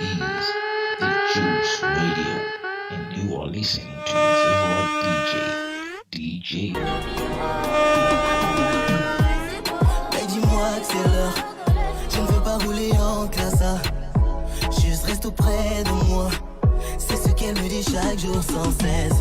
is the Juice Radio, and you are listening to your favorite DJ. Mais dis-moi que c'est l'heure, je ne veux pas rouler en classe A. Juste reste auprès de moi, c'est ce qu'elle me dit chaque jour sans cesse.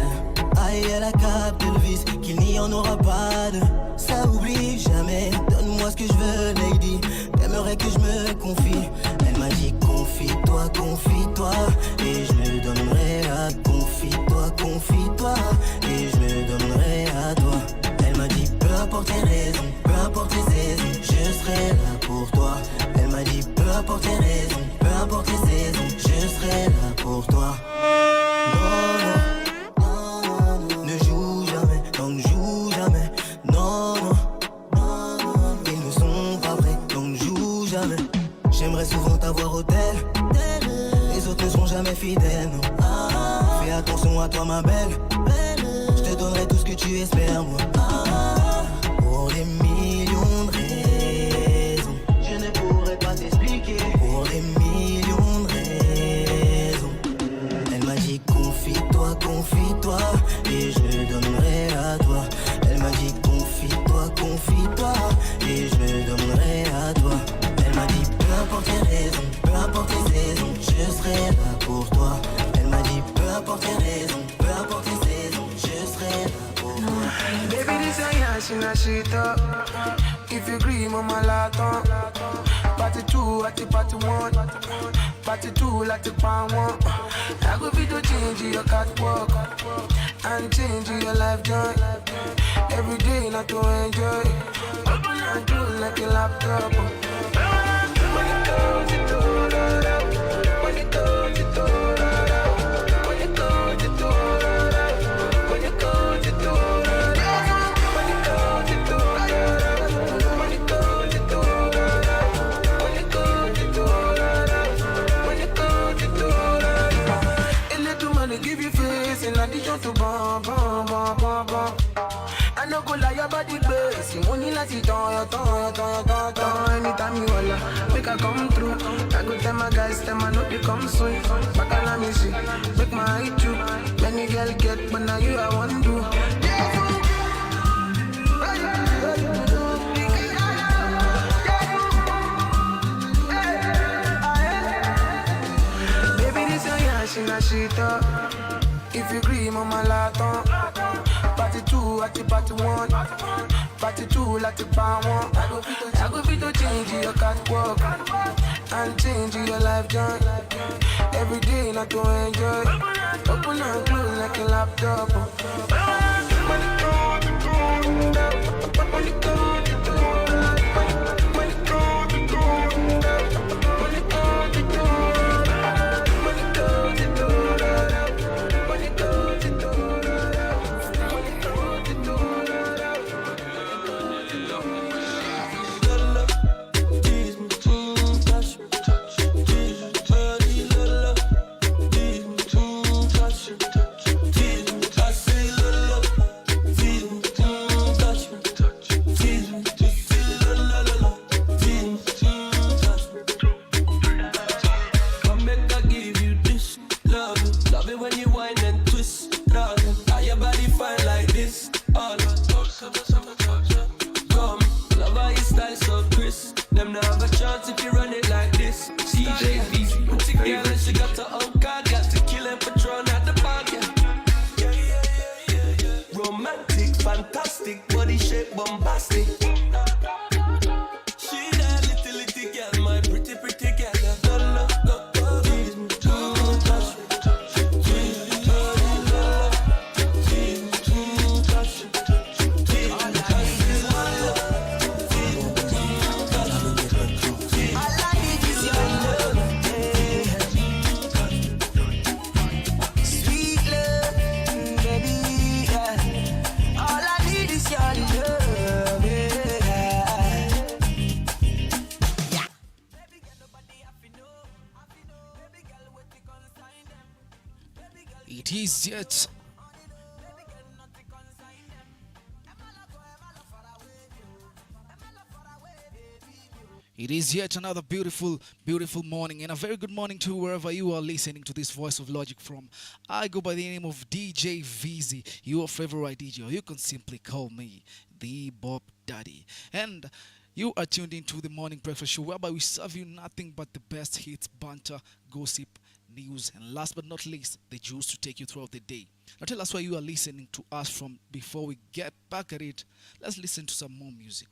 Aïe, elle a capté le vice, qu'il n'y en aura pas de. Ça oublie jamais, donne-moi ce que je veux, lady. T'aimerais que je me confie. Elle m'a dit confie-toi, confie-toi. Et je me donnerai à confie-toi, confie-toi. Et je me donnerai à toi. Elle m'a dit peu importe tes raisons, peu importe tes saisons, je serai là pour toi. Elle m'a dit peu importe tes raisons, peu importe tes saisons, je serai là pour toi. Non, non, non, non, ne joue jamais, non, ne joue jamais. Non, non, non, non, ils ne sont pas prêts, donc ne joue jamais. J'aimerais souvent t'avoir au tel, les autres ne seront jamais fidèles, non. Fais attention à toi ma belle, je te donnerai tout ce que tu espères, moi. Pour des millions de raisons, je ne pourrais pas t'expliquer. Pour des millions de raisons, elle m'a dit confie-toi, confie-toi. Et je me donnerai à toi. Elle m'a dit confie-toi, confie-toi. Et je me donnerai à toi. Elle m'a dit peu importe tes raisons, peu importe tes saisons, je serai là pour toi. Elle m'a dit peu importe tes raisons, peu importe tes saisons, je serai là pour toi. Baby, this a yash in a shit up. If you agree, mama laton. Party 2 at the party 1. Party 2 like the pan 1. I go be to change your catwalk and change your life joy. Every day not to enjoy. Open and close like a laptop. When it goes, it goes. When it goes, it goes. When it goes, it goes. When it goes, it goes. Give you face in addition to bum, bum, bum, bum, bum. I no go lie about the base. Money like it on. Anytime you holla, make I come through. I go tell my guys, them I know they come soon. Back and let me see, make my eye too. Many girl get, but now you I want to. Baby, this your yash in a shit up. If you agree, mama laton. Party 2 at the party 1. Party 2 like the pan 1. I go fit to change your catwalk and change your life joy. Every day not to enjoy. Open and close like a laptop. When it goes, it goes. When it goes, it goes. When it goes, it goes. When it goes, it goes. When it goes, it goes. When it goes, it goes. Them not have a chance if you run it like this. DJ Veezy, pretty girl and she got her own card. Got to kill and Patron at the bag, yeah. Romantic, fantastic, body shape bombastic. She that little girl, my pretty girl. Tease me, touch me. Tease me, touch me. It is yet It is yet another beautiful, beautiful morning, and a very good morning to wherever you are listening to this voice of logic from. I go by the name of DJ Veezy, your favorite DJ, or you can simply call me the Bob Daddy. And you are tuned into the morning breakfast show, whereby we serve you nothing but the best hits, banter, gossip, news, and last but not least, the juice to take you throughout the day. Now tell us where you are listening to us from. Before we get back at it, let's listen to some more music.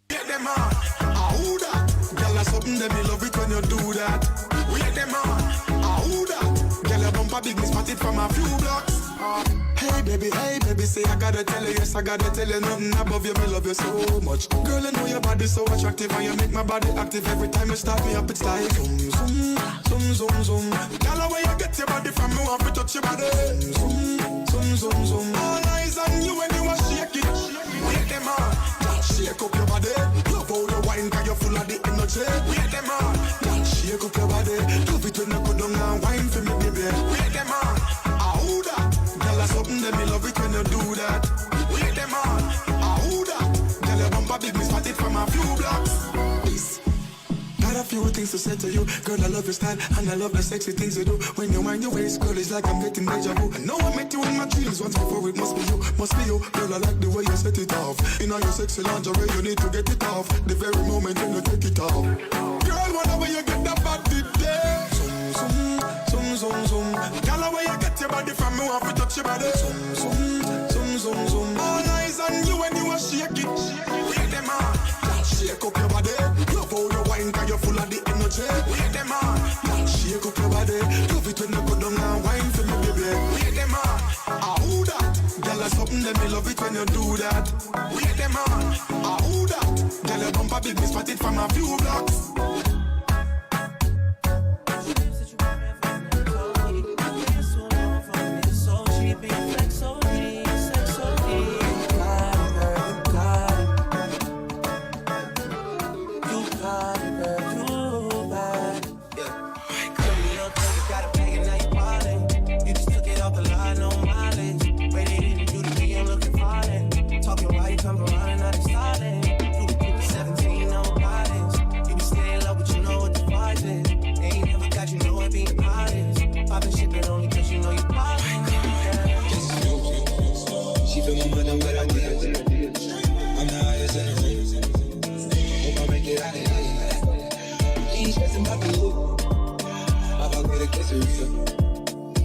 Get them on, who that? Girl, that's something that me love it when you do that. We get them on, who that? Girl, your bumper big, me spotted from a few blocks. Hey baby, say I gotta tell you, yes I gotta tell you nothing above you, me love you so much. Girl, I know your body so attractive and you make my body active. Every time you start me up, it's like zoom, zoom, zoom, zoom, zoom. Girl, where you get your body from, me want to touch your body. Zoom, zoom, zoom, zoom. All eyes on you when you are shake it. Wait them on, shake up your body. Love how you wine, cause you're full of the energy. Wait them on, shake up your body. Love it when you go down and wine for me, baby. Wait them on, who that? Girl, that's something that me love it when you do that. Wait them on, who that? Girl, your bumper big, me spotted from a few blocks. Peace. Got a few things to say to you. Girl, I love your style and I love the sexy things you do. When you wind your waist, girl, it's like I'm getting deja vu. I know I met you in my dreams once before, it must be you, must be you. Girl, I like the way you set it off. In all your sexy lingerie, you need to get it off. The very moment when you take it off. Girl, whenever you get that body there. Zoom, zoom, zoom, zoom, zoom. Girl, where you get your body from, me want to touch your body. Zoom, zoom, zoom, zoom, zoom. All eyes on you when you are shake it. Wait them on, shake up your body. Love how you wine, cause you're full of the energy. Wait them on, shake up your body. Love it when you go down and wine for me, baby. Wait them on, who that? Girl, that's something that me love it when you do that. Wait them on, who that? Girl, your bumper big, me spotted from a few blocks.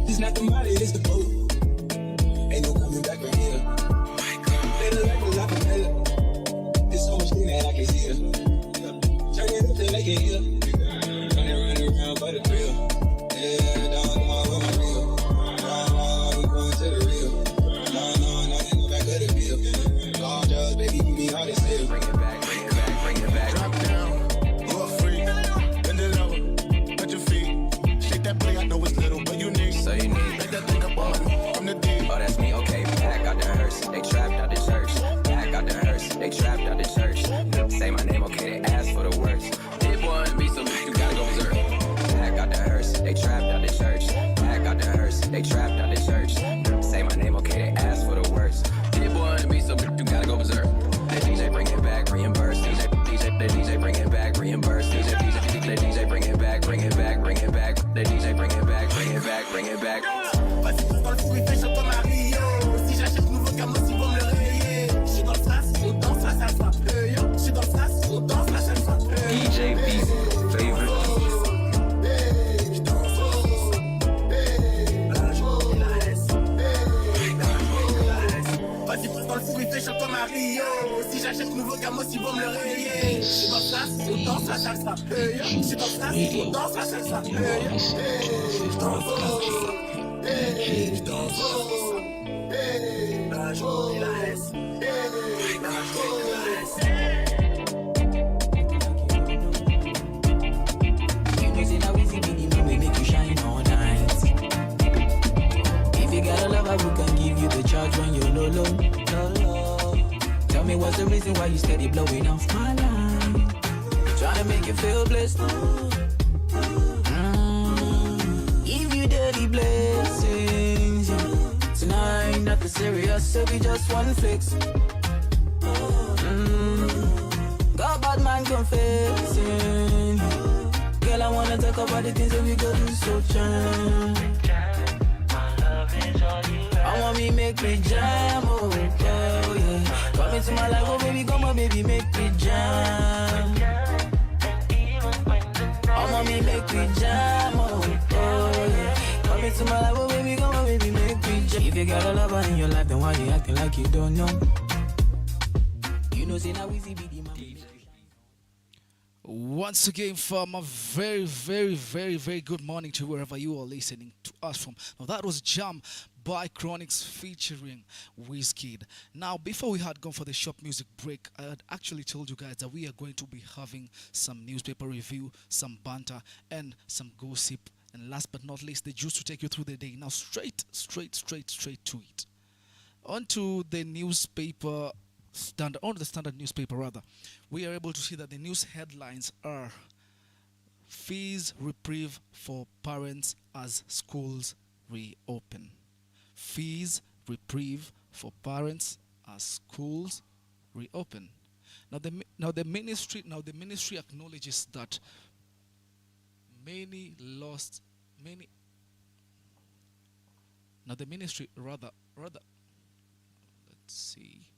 It's not the money, it's the boat. Ain't no coming back from here. They look like a lot of melon. There's so much thing that I can see her. Turn it up till they can hear. Running around by the grill. Yeah, dog, come on with my reel. No, we going to the real. No, ain't no back of the bill. All drugs, baby, you be hard as hell. Bring it back, bring it back, bring it back. Drop down, you're free. Bend it lower, touch your feet. Shake that play, I know it's little, but you need. So you need. Make that thing up on from the deep. Oh, that's me, okay. Pack out the hearse, they trapped out the church. Pack out the hearse, they trapped out the church. Say my name, okay, they ask for the words. Big boy and me, so you gotta go berserk. Pack out the hearse, they trapped out the church. Pack out the hearse, they trapped out the church. Say my name, okay, they ask for the words. Big boy and me, so you gotta go berserk. The DJ bring it back, reimburse. The DJ bring it back, reimburse. The DJ bring it back, bring it back, bring it back. The DJ bring it back, bring it back, bring it back. Vas-y, pousse dans le fruit, fais chanter ma Rio. Si j'achète nouveau camo, si vous me le réveillez. J'suis dans le strass, on danse face à face. Juice Radio, and you are listening to your favorite DJ, If you got a lover who can give you the charge when you're low. Tell me what's the reason why you steady blowing off my line? Trying to make you feel blessed. Give you dirty blessings. Tonight, nothing serious, so we just one fix. Got bad man confessing. Girl, I wanna talk about the things that we go do so jam. I want me make me jam, oh yeah. Come into my life, oh baby, come on baby, make me jam. I want me make me jam, oh yeah. Come into my life, oh baby, come on baby, make me jam. If you got a lover in your life, then why you acting like you don't know? You know, say now Weezy be the man. Once again, from a very good morning to wherever you are listening to us from. Now that was Jam by Chronics featuring Wizkid. Now, before we had gone for the shop music break, I had actually told you guys that we are going to be having some newspaper review, some banter, and some gossip. And last but not least, the juice to take you through the day. Now, straight to it. Onto the newspaper. On the standard newspaper rather, we are able to see that the news headlines are fees reprieve for parents as schools reopen. Fees reprieve for parents as schools reopen. Now the ministry acknowledges that many now the ministry rather let's see.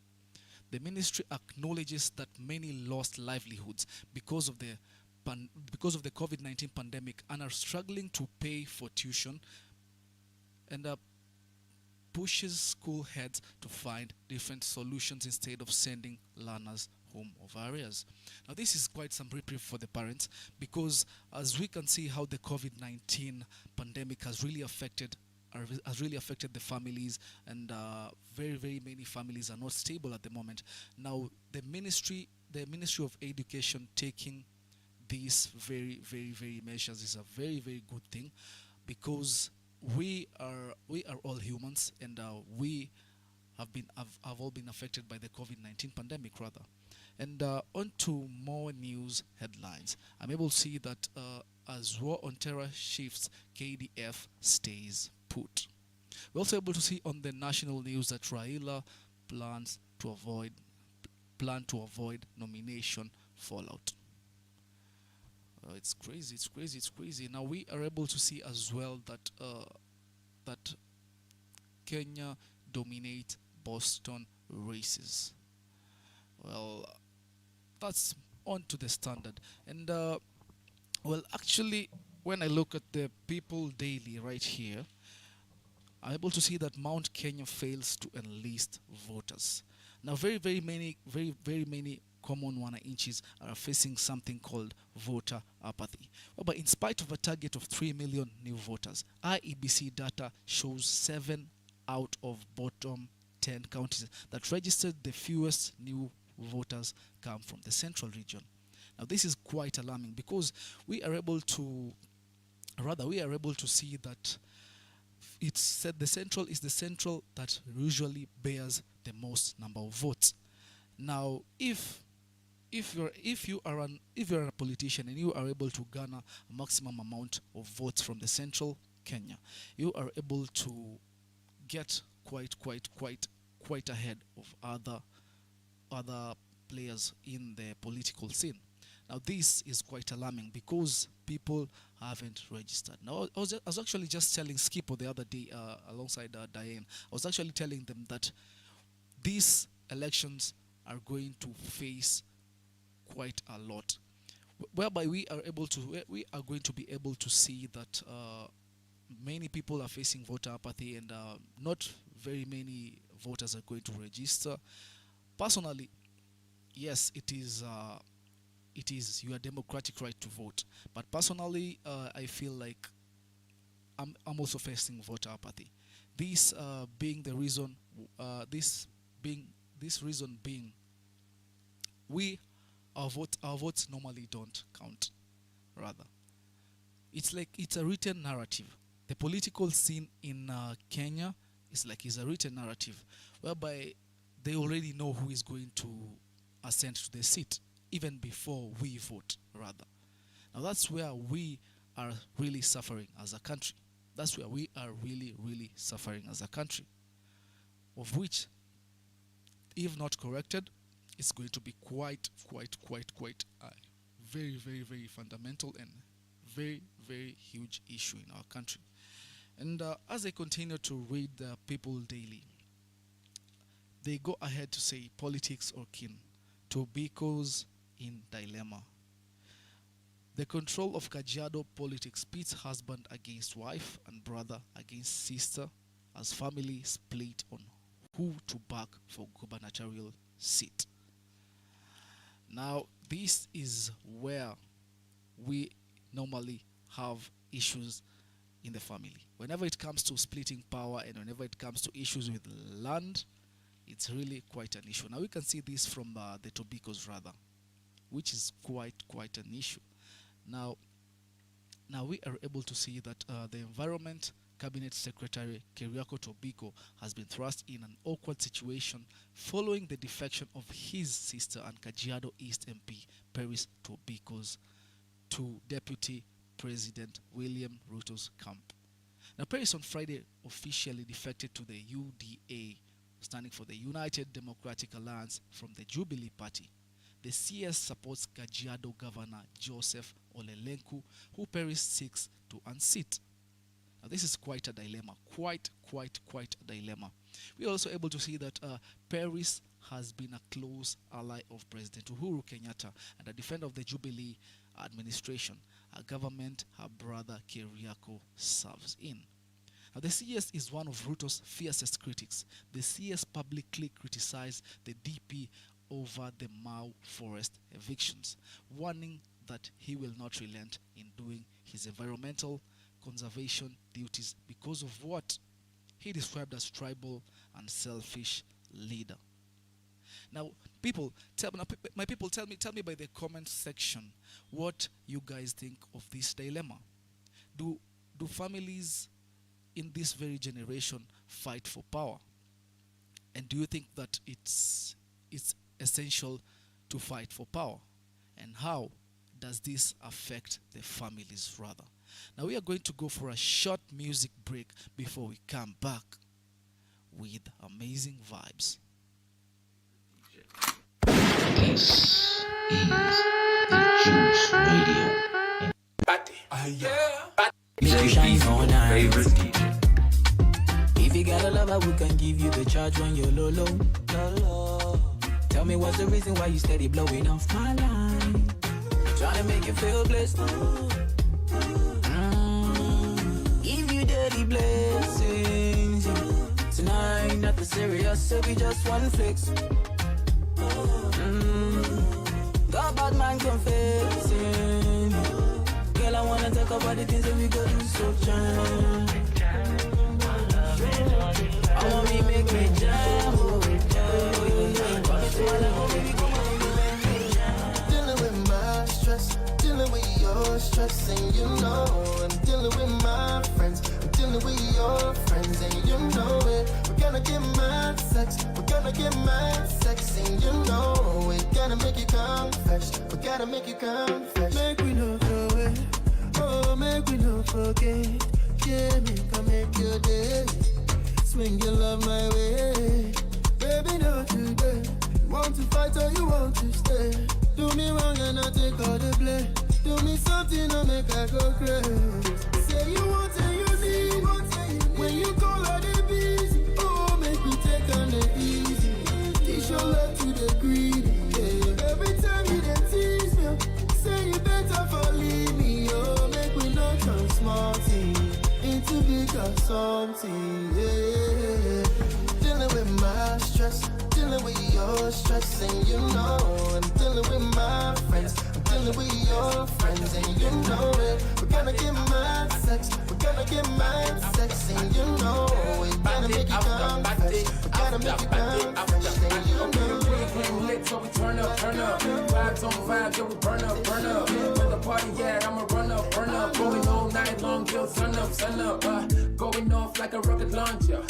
The ministry acknowledges that many lost livelihoods because of the COVID-19 pandemic and are struggling to pay for tuition, and pushes school heads to find different solutions instead of sending learners home of areas. Now this is quite some reprieve for the parents, because as we can see how the COVID-19 pandemic has really affected the families, and very many families are not stable at the moment. Now the Ministry of Education taking these very measures is a very good thing, because we are all humans, and we have all been affected by the COVID-19 pandemic rather. And on to more news headlines. I'm able to see that as war on terror shifts, KDF stays put. We're also able to see on the national news that Raila plans to avoid nomination fallout. It's crazy. Now we are able to see as well that Kenya dominate Boston races. Well, that's on to the standard. And well, actually, when I look at the People Daily right here, I'm able to see that Mount Kenya fails to enlist voters. Now, very many common wananchis are facing something called voter apathy. Well, but in spite of a target of 3 million new voters, IEBC data shows 7 out of bottom 10 counties that registered the fewest new voters come from the central region. Now, this is quite alarming, because we are able to see that it's said the central is the central that usually bears the most number of votes. Now, if you're a politician and you are able to garner a maximum amount of votes from the central Kenya, you are able to get quite ahead of other players in the political scene. Now this is quite alarming, because people haven't registered. Now I was actually just telling Skippo the other day alongside Diane. I was actually telling them that these elections are going to face quite a lot, whereby we are going to be able to see that many people are facing voter apathy, and not very many voters are going to register. Personally, yes, it is it is your democratic right to vote. But personally, I feel like I'm also facing voter apathy. This being the reason, this reason being, we our votes normally don't count. Rather, it's like it's a written narrative. The political scene in Kenya is a written narrative, whereby they already know who is going to ascend to the seat even before we vote. Rather, now that's where we are really suffering as a country. That's where we are really suffering as a country, of which, if not corrected, it's going to be quite very fundamental and very huge issue in our country. And as I continue to read the People Daily, they go ahead to say politics or kin, Tobaccos in dilemma. The control of Kajiado politics pits husband against wife and brother against sister as family split on who to back for gubernatorial seat. Now, this is where we normally have issues in the family. Whenever it comes to splitting power and whenever it comes to issues with land, it's really quite an issue. Now, we can see this from the Tobaccos rather, which is quite an issue. Now we are able to see that the Environment Cabinet Secretary Keriako Tobacco has been thrust in an awkward situation following the defection of his sister and Kajiado East MP Paris Tobaccos to Deputy President William Ruto's camp. Now, Paris on Friday officially defected to the UDA, standing for the United Democratic Alliance, from the Jubilee Party. The CS supports Kajiado Governor Joseph Olelenku, who Paris seeks to unseat. Now, this is quite a dilemma, quite a dilemma. We are also able to see that Paris has been a close ally of President Uhuru Kenyatta and a defender of the Jubilee administration, a government her brother Keriako serves in. Now, the CS is one of Ruto's fiercest critics. The CS publicly criticized the DP over the Mau forest evictions, warning that he will not relent in doing his environmental conservation duties because of what he described as tribal and selfish leader. Now, people, tell me by the comment section what you guys think of this dilemma. Do families in this very generation fight for power? And do you think that it's essential to fight for power? And how does this affect the families rather? Now, we are going to go for a short music break before we come back with amazing vibes. This is the Juice Radio. Make you shine all night. If you got a lover, we can give you the charge when you're low. Tell me what's the reason why you steady blowing off my line. Trying to make you feel blessed. Give you dirty blessings. Tonight, nothing serious, so we just one flex. Got bad man confessing. Girl, I wanna talk about the things that we go do so jam. I want me make me jam. Dealing with my stress, dealing with your stress, and you know I'm dealing with my friends, I'm dealing with your friends, and you know it. We're gonna get mad sex, we're gonna get mad sex, and you know it. Gotta make you come fresh, we gotta make you come fresh. Make we no throw it, oh, make we no forget. Yeah, make your day. Swing your love my way. Baby, not today. You want to fight or you want to stay? Do me wrong and I take all the blame. Do me something to make I go crazy. Say you want and you need. When you call her the busy. Oh, make me take on the easy. Teach your love to the greedy. Yeah. Every time you then tease me, say you better for leave me. Oh, make me not turn small thing into bigger something. Yeah. Dealing with my stress, dealing with your stress, and you know I'm dealing with my friends, I'm till we your friends and you know it. We're gonna get mad sex, we're gonna get mad sex and you know it. Gotta make it come fresh, we gotta make it come fresh and you know it. We came lit, so we turn up. Vibes on vibes, yeah, we burn up. Where the party at, I'ma run up. Going all night long till sun up. Going off like a rocket launcher.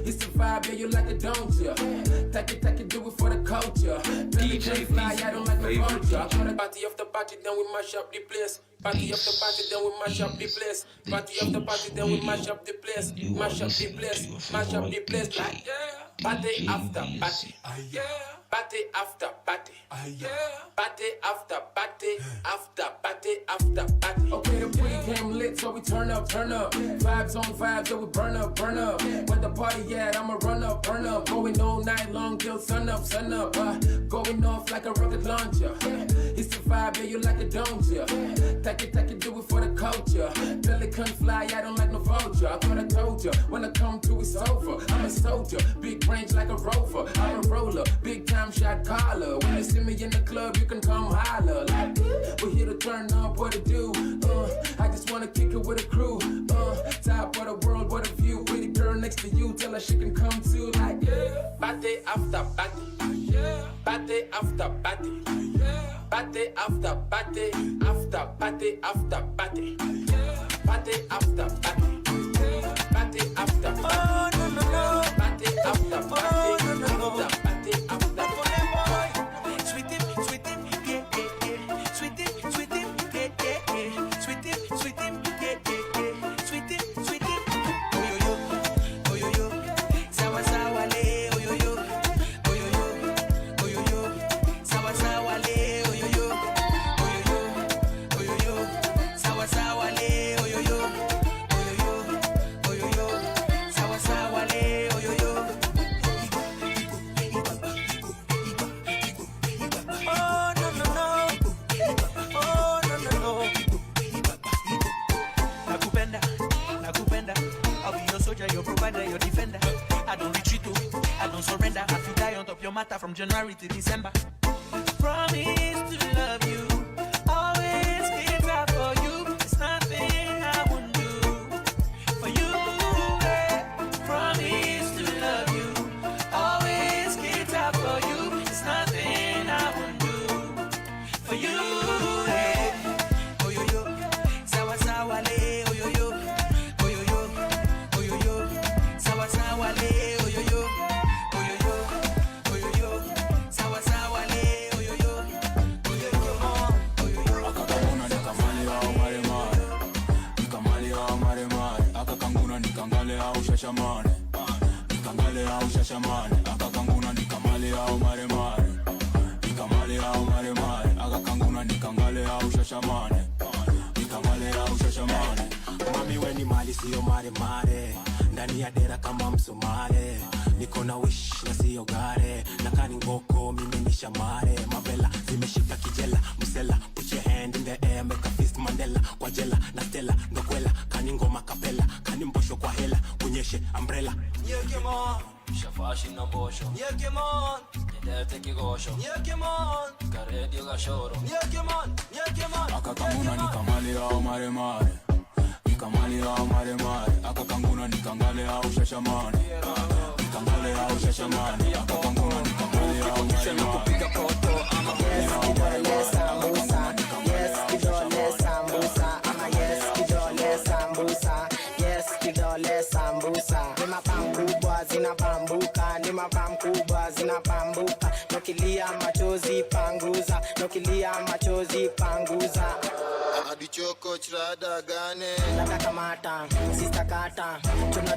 It's the vibe, yeah, you like it, don't ya? Take it, do it for the culture. DJ Fly, I don't like the vulture. I DJ. got a party after party, then we mash up the place. Party after party, then we mash up the place. Party after party, then we mash up the place. Mash up the place, mash up the place. Like, yeah. Party after party, yeah. Party after party, yeah. Party after party, after party after party. Okay, the week came lit, so we turn up. Vibes on vibes, so we burn up. Where the party at, I'ma run up. Going all night long till sun up. Going off like a rocket launcher. It's the vibe, yeah, you like it, don't ya? Take it, do it for the culture. Billy couldn't fly, I don't like no vulture. I thought I told ya, when I come to it's over. I'm a soldier, big range like a rover. I'm a roller, big time shot caller. When you see me in the club, you can come holler. Like, we're here to turn up, what to do? I just wanna kick it with a crew. Top of the world, what a view. Pretty girl next to you, tell her she can come too. Like, yeah. Party after party, yeah. Party after party, yeah. Party after party, after party after party, yeah. Party after party, yeah. Party after party. Oh no no no. Party after party, oh, no, no, no. After party after party. Sweetie, yeah, yeah. Sweetie, yeah, yeah. Sweetie, yeah, yeah. Sweetie, oh yo yo, sawa sawa le, oh yo yo, sawa sawa le, oh yo yo, sawa sawa le, oh yo yo, sawa sawa le, oh yo yo. Oh no no no, oh no no no. Nakupenda, I'll be your soldier, your provider, your defender. I don't retreat, I don't surrender. I feel die on top your matter from January to December. Promise to love you, always give up for you. It's nothing I wouldn't do for you. Promise to love you, always give up for you. It's nothing I wouldn't do for you. Oh yo yo, sawa sawa le, oh yo yo, sawa sawa le, oh yo yo, sawa sawa le, oh yo yo, Akakanguna nikamali au maremare akakanguna nikangale au shashamane akakanguna nikamali au maremare akakanguna nikangale au shashamane mami weni mali siyo maremare ndani ya dera kama msumare niko na wish na siyo gare na kani ngoko mimi ni shamare mavela zimeshika kijela msela put your hand in the air make a fist Mandela kwa jela na stella ndokwela kani ngoma kapela kani mbosho kwa hela kunyeshe umbrella Nyekemon, Shafashi na bosho Nyekemon, Nyedete kigosho Nyekemon, Karedio gashoro Nyekemon. akakanguna nikamali au maremare akakanguna nikangale au shashamane akakanguna nikamali au maremare koto ama kidole sambusa, kidole sambusa, ama kidole sambusa. Ni mapam kubwa zinapambuka, nokilia machozi panguza. Adichoko chirada gane Dada kamata, sister kata,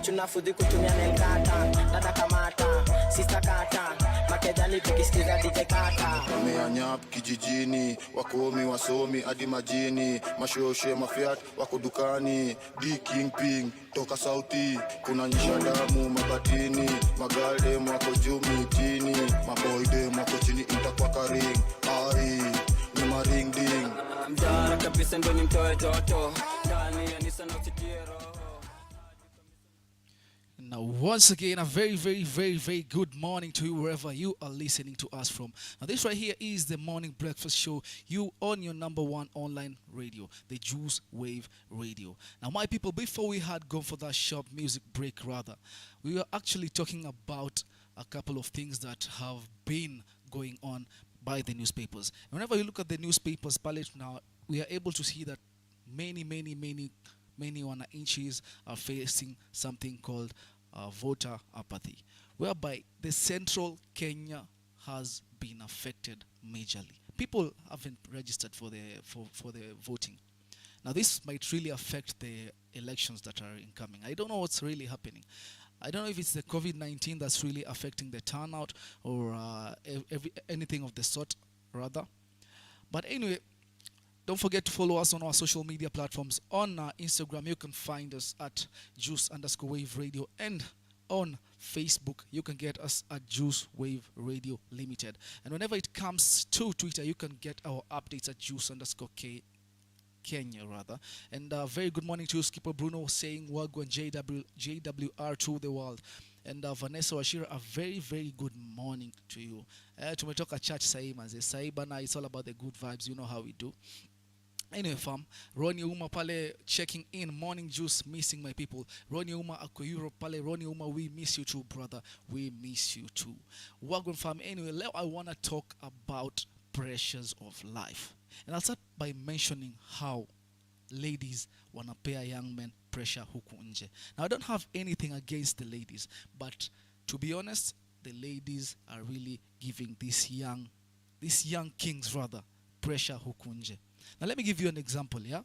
chuna fudhi kutumia nail kata. Dada kamata, sister kata, makejani tukisikiza DJ kata. Wameanyap kijijini, wakomi wasomi hadi majini, mashoshe mafiat wako dukani, D King Ping toka sauti, kuna nyisha damu mabatini, magalde mwako juu mitini, maboyde mwako chini intakwa karing, ai ni maring ding. Mjara kabisa ndo ni mtoe toto ndani ya Nissan Citiro. Now, once again, a very, very, very, very good morning to you wherever you are listening to us from. Now, this right here is the morning breakfast show, you on your number one online radio, the Juice Wave Radio. Now, my people, before we had gone for that short music break, rather, we were actually talking about a couple of things that have been going on by the newspapers. Whenever you look at the newspapers palette now, we are able to see that many wananchis are facing something called voter apathy, whereby the central Kenya has been affected majorly. People haven't registered for the voting. Now this might really affect the elections that are incoming. I don't know what's really happening. I don't know if it's the COVID-19 that's really affecting the turnout or anything of the sort, rather. But anyway, don't forget to follow us on our social media platforms. On Instagram, you can find us at Juice_Wave Radio, and on Facebook, you can get us at Juice Wave Radio Limited. And whenever it comes to Twitter, you can get our updates at Juice_Kenya, rather. And very good morning to you, Skippo Bruno, saying Wagwan JWR to the world. And Vanessa Washira, a very, very good morning to you. Tumetoka church sahi manze. Sahi bana, it's all about the good vibes. You know how we do. Anyway, fam, Ronnie Uma pale checking in. Morning Juice, missing my people. Ronnie Uma ako Europe pale. Ronnie Uma, we miss you too, brother. We miss you too. Wagwan fam. Anyway, I want to talk about pressures of life. And I'll start by mentioning how ladies wanapea young men pressure huku nje. Now, I don't have anything against the ladies, but to be honest, the ladies are really giving these young kings, rather, pressure huku nje. Now let me give you an example, yeah?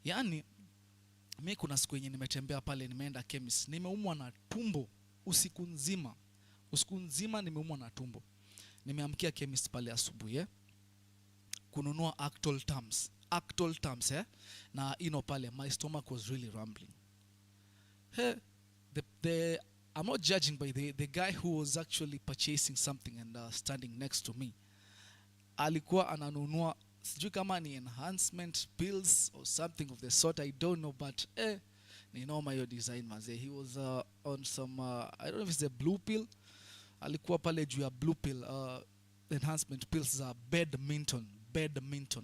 Yani, mimi kuna siku yenye nimetembea pale, nimeenda chemist, nimeumwa na tumbo usiku nzima. Usiku nzima nimeumwa na tumbo. Nimeamkia chemist pale asubuhi, kununua Actol Tums, na pale, my stomach was really rumbling. I'm not judging, by the guy who was actually purchasing something and standing next to me, alikuwa ananunua sijui kama ni enhancement pills or something of the sort, I don't know, but ni noma hiyo design maze. He was on some I don't know if it's a blue pill. Alikuwa pale juu ya blue pill, enhancement pills za badminton,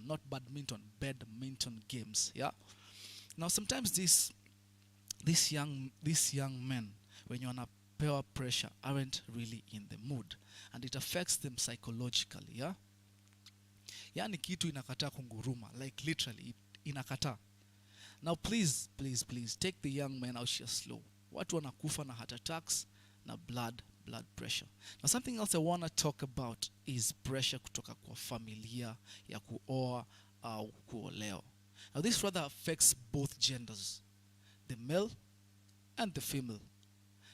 not badminton, badminton games, yeah. Now sometimes these young men, when you wanapewa pressure, aren't really in the mood, and it affects them psychologically, yeah. Yani kitu inakataa kunguruma, like literally inakataa. Now please take the young men out here slow. Watu wanakufa na heart attacks na blood pressure. Now something else I want to talk about is pressure kutoka kwa familia ya kuoa au kuolewa. Now this rather affects both genders, the male and the female.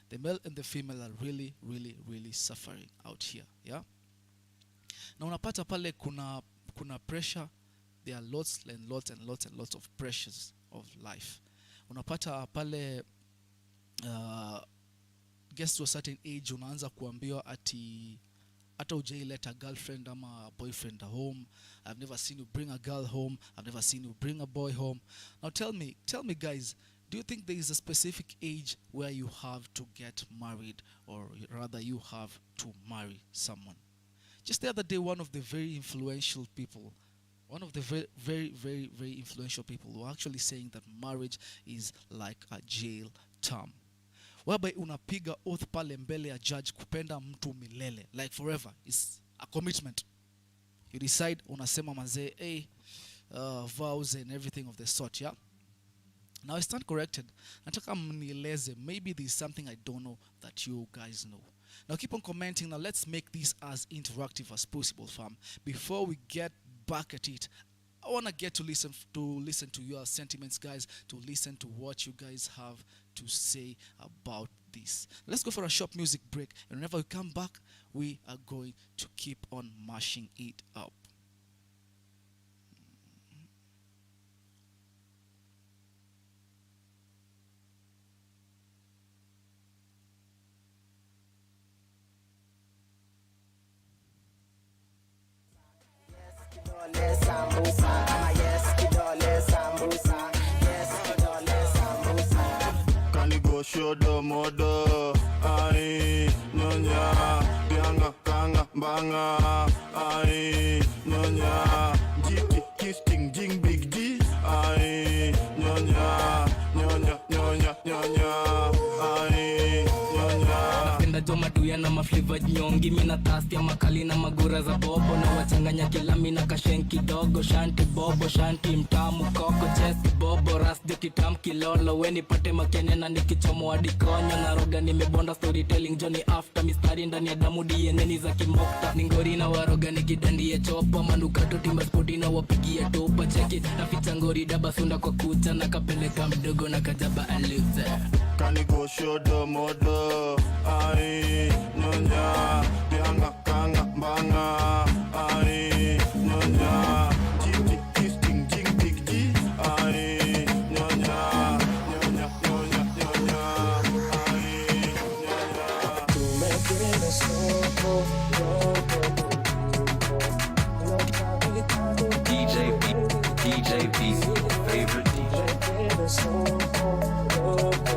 The male and the female are really suffering out here, yeah. Na unapata pale kuna pressure. There are lots of pressures of life. Unapata pale gets to a certain age, unaanza kuambiwa ati hata hujaileta girlfriend ama boyfriend home. I've never seen you bring a girl home. I've never seen you bring a boy home. Now tell me guys, do you think there is a specific age where you have to get married, or rather you have to marry someone? Just the other day, one of the very influential people were actually saying that marriage is like a jail term, whereby unapiga oath pale mbele ya judge kupenda mtu milele, like forever. It's a commitment. You decide, unasema manze, vows and everything of the sort, yeah. Now I stand corrected. Nataka mnieleze, maybe there's something I don't know that you guys know. Now keep on commenting. Now let's make this as interactive as possible, fam. Before we get back at it, I want to get to listen to your sentiments, guys, to listen to what you guys have to say about this. Let's go for a short music break, and whenever we come back, we are going to keep on mashing it up. shodo modo. Ai, nyonya, bianga, kanga, banga. Ai, nyonya, jiki, kisting, jing, big G. Ai, nyonya, nyonya, nyonya, nyonya. Ai, nyonya. Napenda joma duya na mafliva nyongi. Mina tasti ya makali na magura za bobo. Na wachanganya kila mina kashenki dogo. Shanti bobo, shanti mtamu koko. Chesti bobo, rasdi kitam kilolo. Weni pate makene na nikichomo adikonyo. Naroga nimebonda storytelling Johnny after. Mistari ndani ya damu dieneni za kimokta. Ningori na waroga nikidandi ya chopa. Manukato timba spoti na wapigia topa. Check it, naficha ngori daba sunda kwa kucha. Nakapeleka mdogo na kajaba aluze. Kaniko shodo modo. Ai, nyonya, bianga, kanga, banga. Ai, nyonya, jiki, kisting, jing, big G. Ai, nyonya, nyonya, nyonya, nyonya. Ai, nyonya. Tú me tienes loco, loco. DJ Veezy, favorite DJ. Me tienes loco, loco.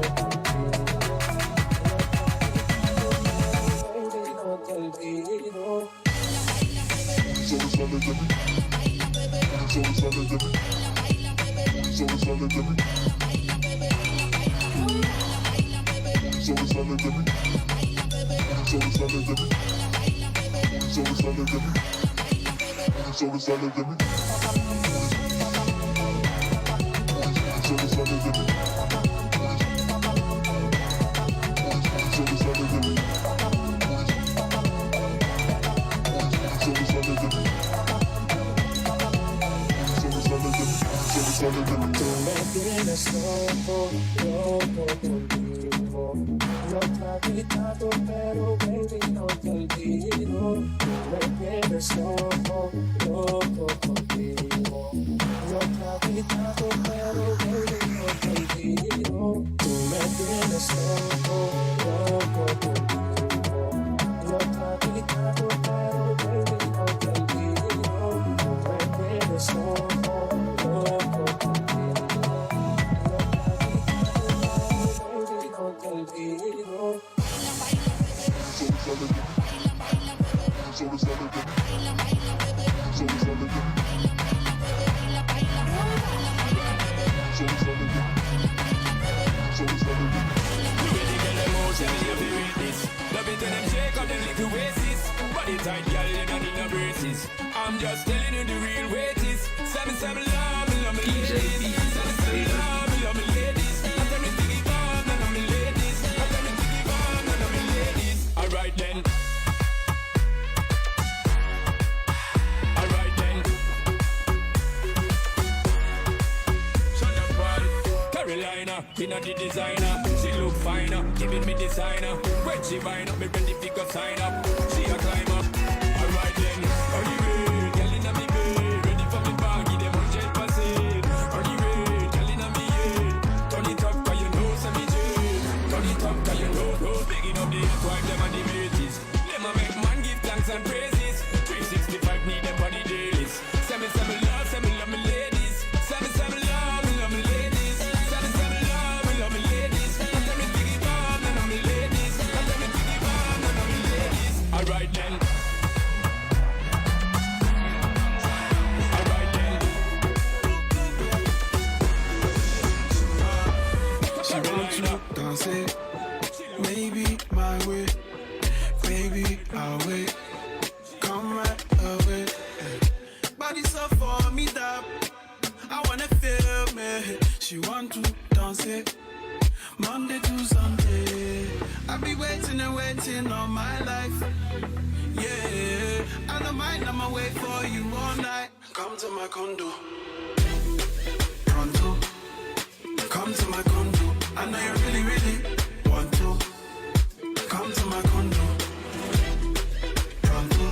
Tú me tienes loco, loco contigo. No te había tanto, pero baby no te olvido. Tú me tienes loco, loco contigo. No te había tanto, pero baby no te olvido. Tú me tienes loco, loco contigo. No te había tanto, pero baby no te olvido. Tú me tienes loco, loco contigo. I'm just telling you the real way it is. Seven love me ladies. Love me ladies. I tell me to give on, and I'm ladies. I tell me to give on, and I'm ladies. Alright then. Alright then. Shut up, boy. Carolina, in a the designer. She look finer, giving me designer. When she wind up, me ready to go sign up. She a climb up. Alright then. On the way, girl inna me bed, ready for me baggy, them 100%. On the way, girl inna me head. Turn it up 'cause you know say me jet. Turn it up 'cause you know bigging up the twine them and the mates. Them a make man give thanks and praises. 365 need them for the days. Say me love me ladies. Say me love me ladies. Say me love me ladies. I tell me to give on and I'm me ladies. I tell me to give on and I'm me ladies. Alright then. She wants to dance, maybe my way, baby I'll wait. Come right away. Body so for me that I wanna feel me. She want to dance, Monday to Sunday. I be waiting and waiting all my life. Yeah, I don't mind, I'ma wait for you all night. Come to my condo, pronto. Come to my condo. I know you really, really want to. Come to my condo, pronto.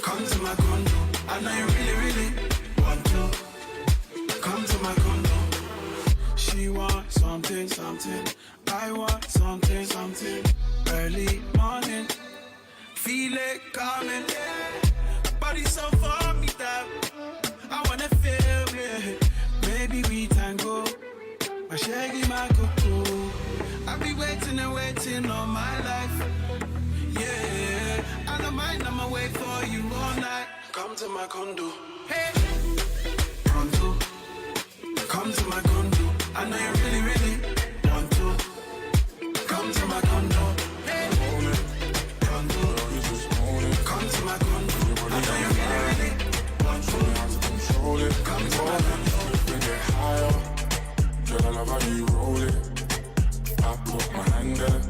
Come to my condo. I know you really, really want to. Come to my condo. She wants something, something. I want something, something. Early morning, feel it coming. Body so for me that I wanna feel it. Maybe we tango. My shaggy, my cuckoo. I'll be waiting and waiting all my life. Yeah, I don't mind, I'ma wait for you all night. Come to my condo. Hey, pronto. Come to my condo. I know you really, really want to. Come to my condo. Hey, condo. Come to my condo. I know you really, really want to. Control it. Come to my condo. Bring it higher. Girl, I love how you roll it. I put my hand there.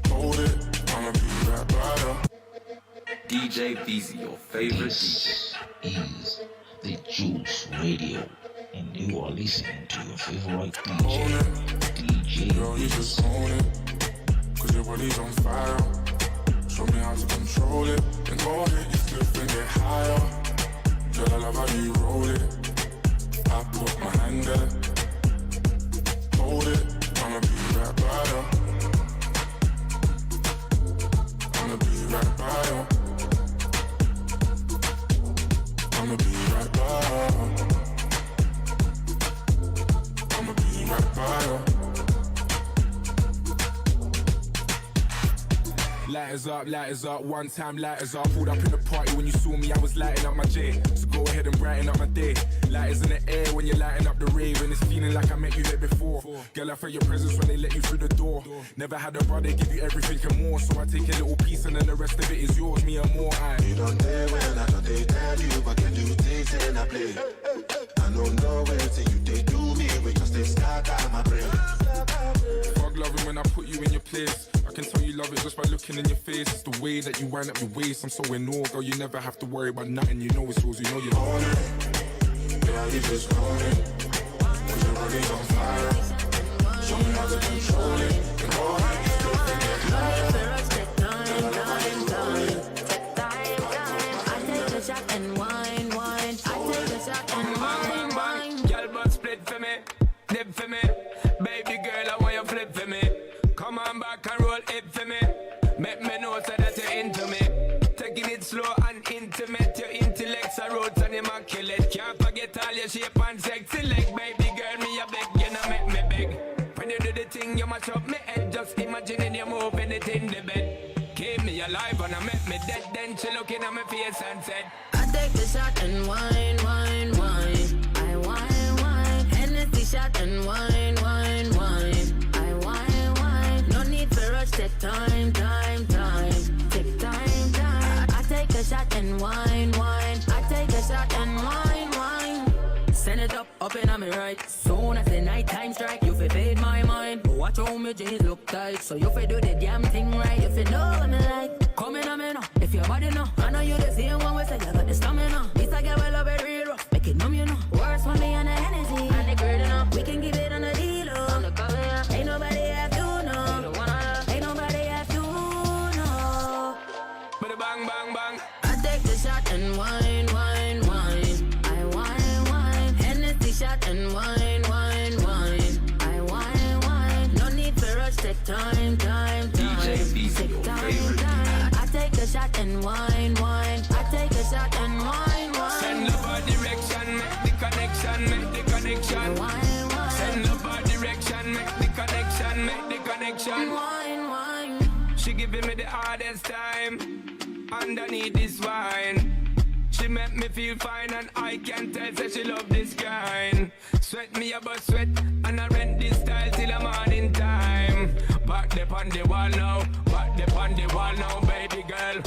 Hold it. I'ma be right by you. DJ Veezy, your favorite DJ. This is the Juice Radio, and you are listening to your favorite DJ, DJ Girl, you just own it. Cause your body's on fire. Show me how to control it. Then go ahead, you flip and get higher. Girl, I love how you roll it. I put my hand there. Hold it. I'ma be right by you. I'ma be right by you. I'ma be right by you. I'ma be right by you. Lighters up, one time lighters up. Pulled up in the party when you saw me, I was lighting up my J. So go ahead and brighten up my day. Lighters in the air when you're lighting up the rave, and it's feeling like I met you there before. Girl, I felt your presence when they let you through the door. Never had a brother give you everything and more, so I take a little piece and then the rest of it is yours, me and more. You don't dare when I don't they tell you, but can do things and I play. I don't know where till you they do me, we just they start out my brain. Fuck loving when I put you in your place. I can tell you love it just by looking in your face. It's the way that you wind up your waist. I'm so in awe, girl, you never have to worry about nothing. You know it's yours, you know you own it. Yeah, you just own it. Cause your body's on fire. Show me how to control it. And go ahead, you still think it higher. I take a shot and wine. I take a shot and wine. Girl, but split for me, dip for me. Baby girl, I want you flip for me. Come on back and roll it for me. Make me know so that you're into me. Taking it slow and intimate. Your intellect's a roots and immaculate. Can't forget all your shape and sexy leg. Baby girl, me a beg, you know make me beg. When you do the thing, you mash up me head. Just imagining you moving it in the bed. Keep me alive and I make me dead. Then she looking at my face and said, I take a shot and wine. I wine. Hennessy shot and wine. I wine. No need for rush, take time. Take time. I take a shot and wine. I take a shot and wine. Send it up in on me right. Soon as the night time strike, you fi fade my mind. Watch how my jeans look tight, so you fi do the damn thing right. If you know what me like, come in on me now. If your body know, I know you the same one. We say you got the stamina. This a girl will love it real rough, make it numb, you know. Worse for me and the Hennessy, and the girl enough. We can give it on the deal, on the cover. Ain't nobody have to know. Ain't nobody have to know. but a bang bang bang. I take the shot and wine. I wine. Hennessy shot and wine. I wine. No need for rush, take time. DJ Veezy, your favorite I take a shot and wine. I take a shot and wine. Send love our direction, make the connection. Send love our direction, make the connection. Wine. She giving me the hardest time underneath this wine. She make me feel fine and I can tell that she love this kind. Sweat me about sweat and I rent this style till the morning time. Back the on the wall now, baby girl.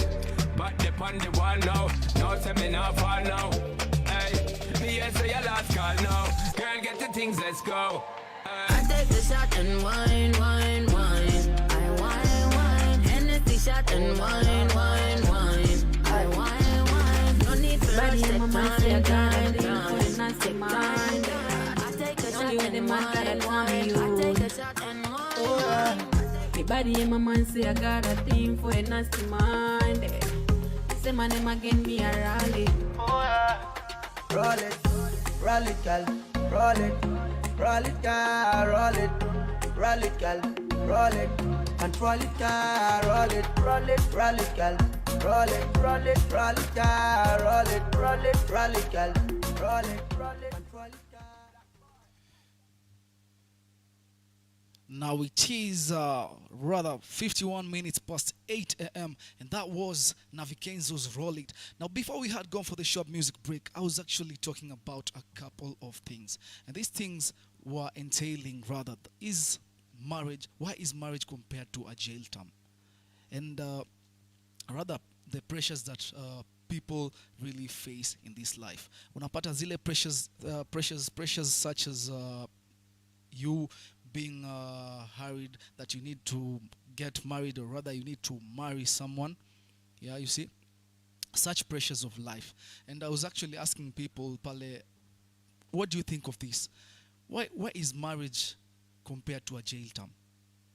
Back the on the wall now, no say me not fall now. Hey, me here say your last call now. Girl, get the things, let's go. I take the shot and wine. I wine. Hennessy shot and wine. I wine. No need for rush, take time. I take a shot and wine. I take a shot and wine. Me body in my mind say I got a thing for a nasty mind. Say my name again, me a rally. Roll it, girl, roll it, girl, roll it, girl, roll it, control it, girl, roll it, girl, roll it, girl, roll it, girl, roll it, control it. Now it is rather 51 minutes past 8 a.m. and that was Navikenzo's Roll It. Now before we had gone for the short music break, I was actually talking about a couple of things. And these things were entailing rather is marriage, why is marriage compared to a jail term? And rather the pressures that people really face in this life. Unapata zile pressures such as you being hurried that you need to get married or rather you need to marry someone. Yeah, you see, such pressures of life. And I was actually asking people, Pale, what do you think of this? Why is marriage compared to a jail term?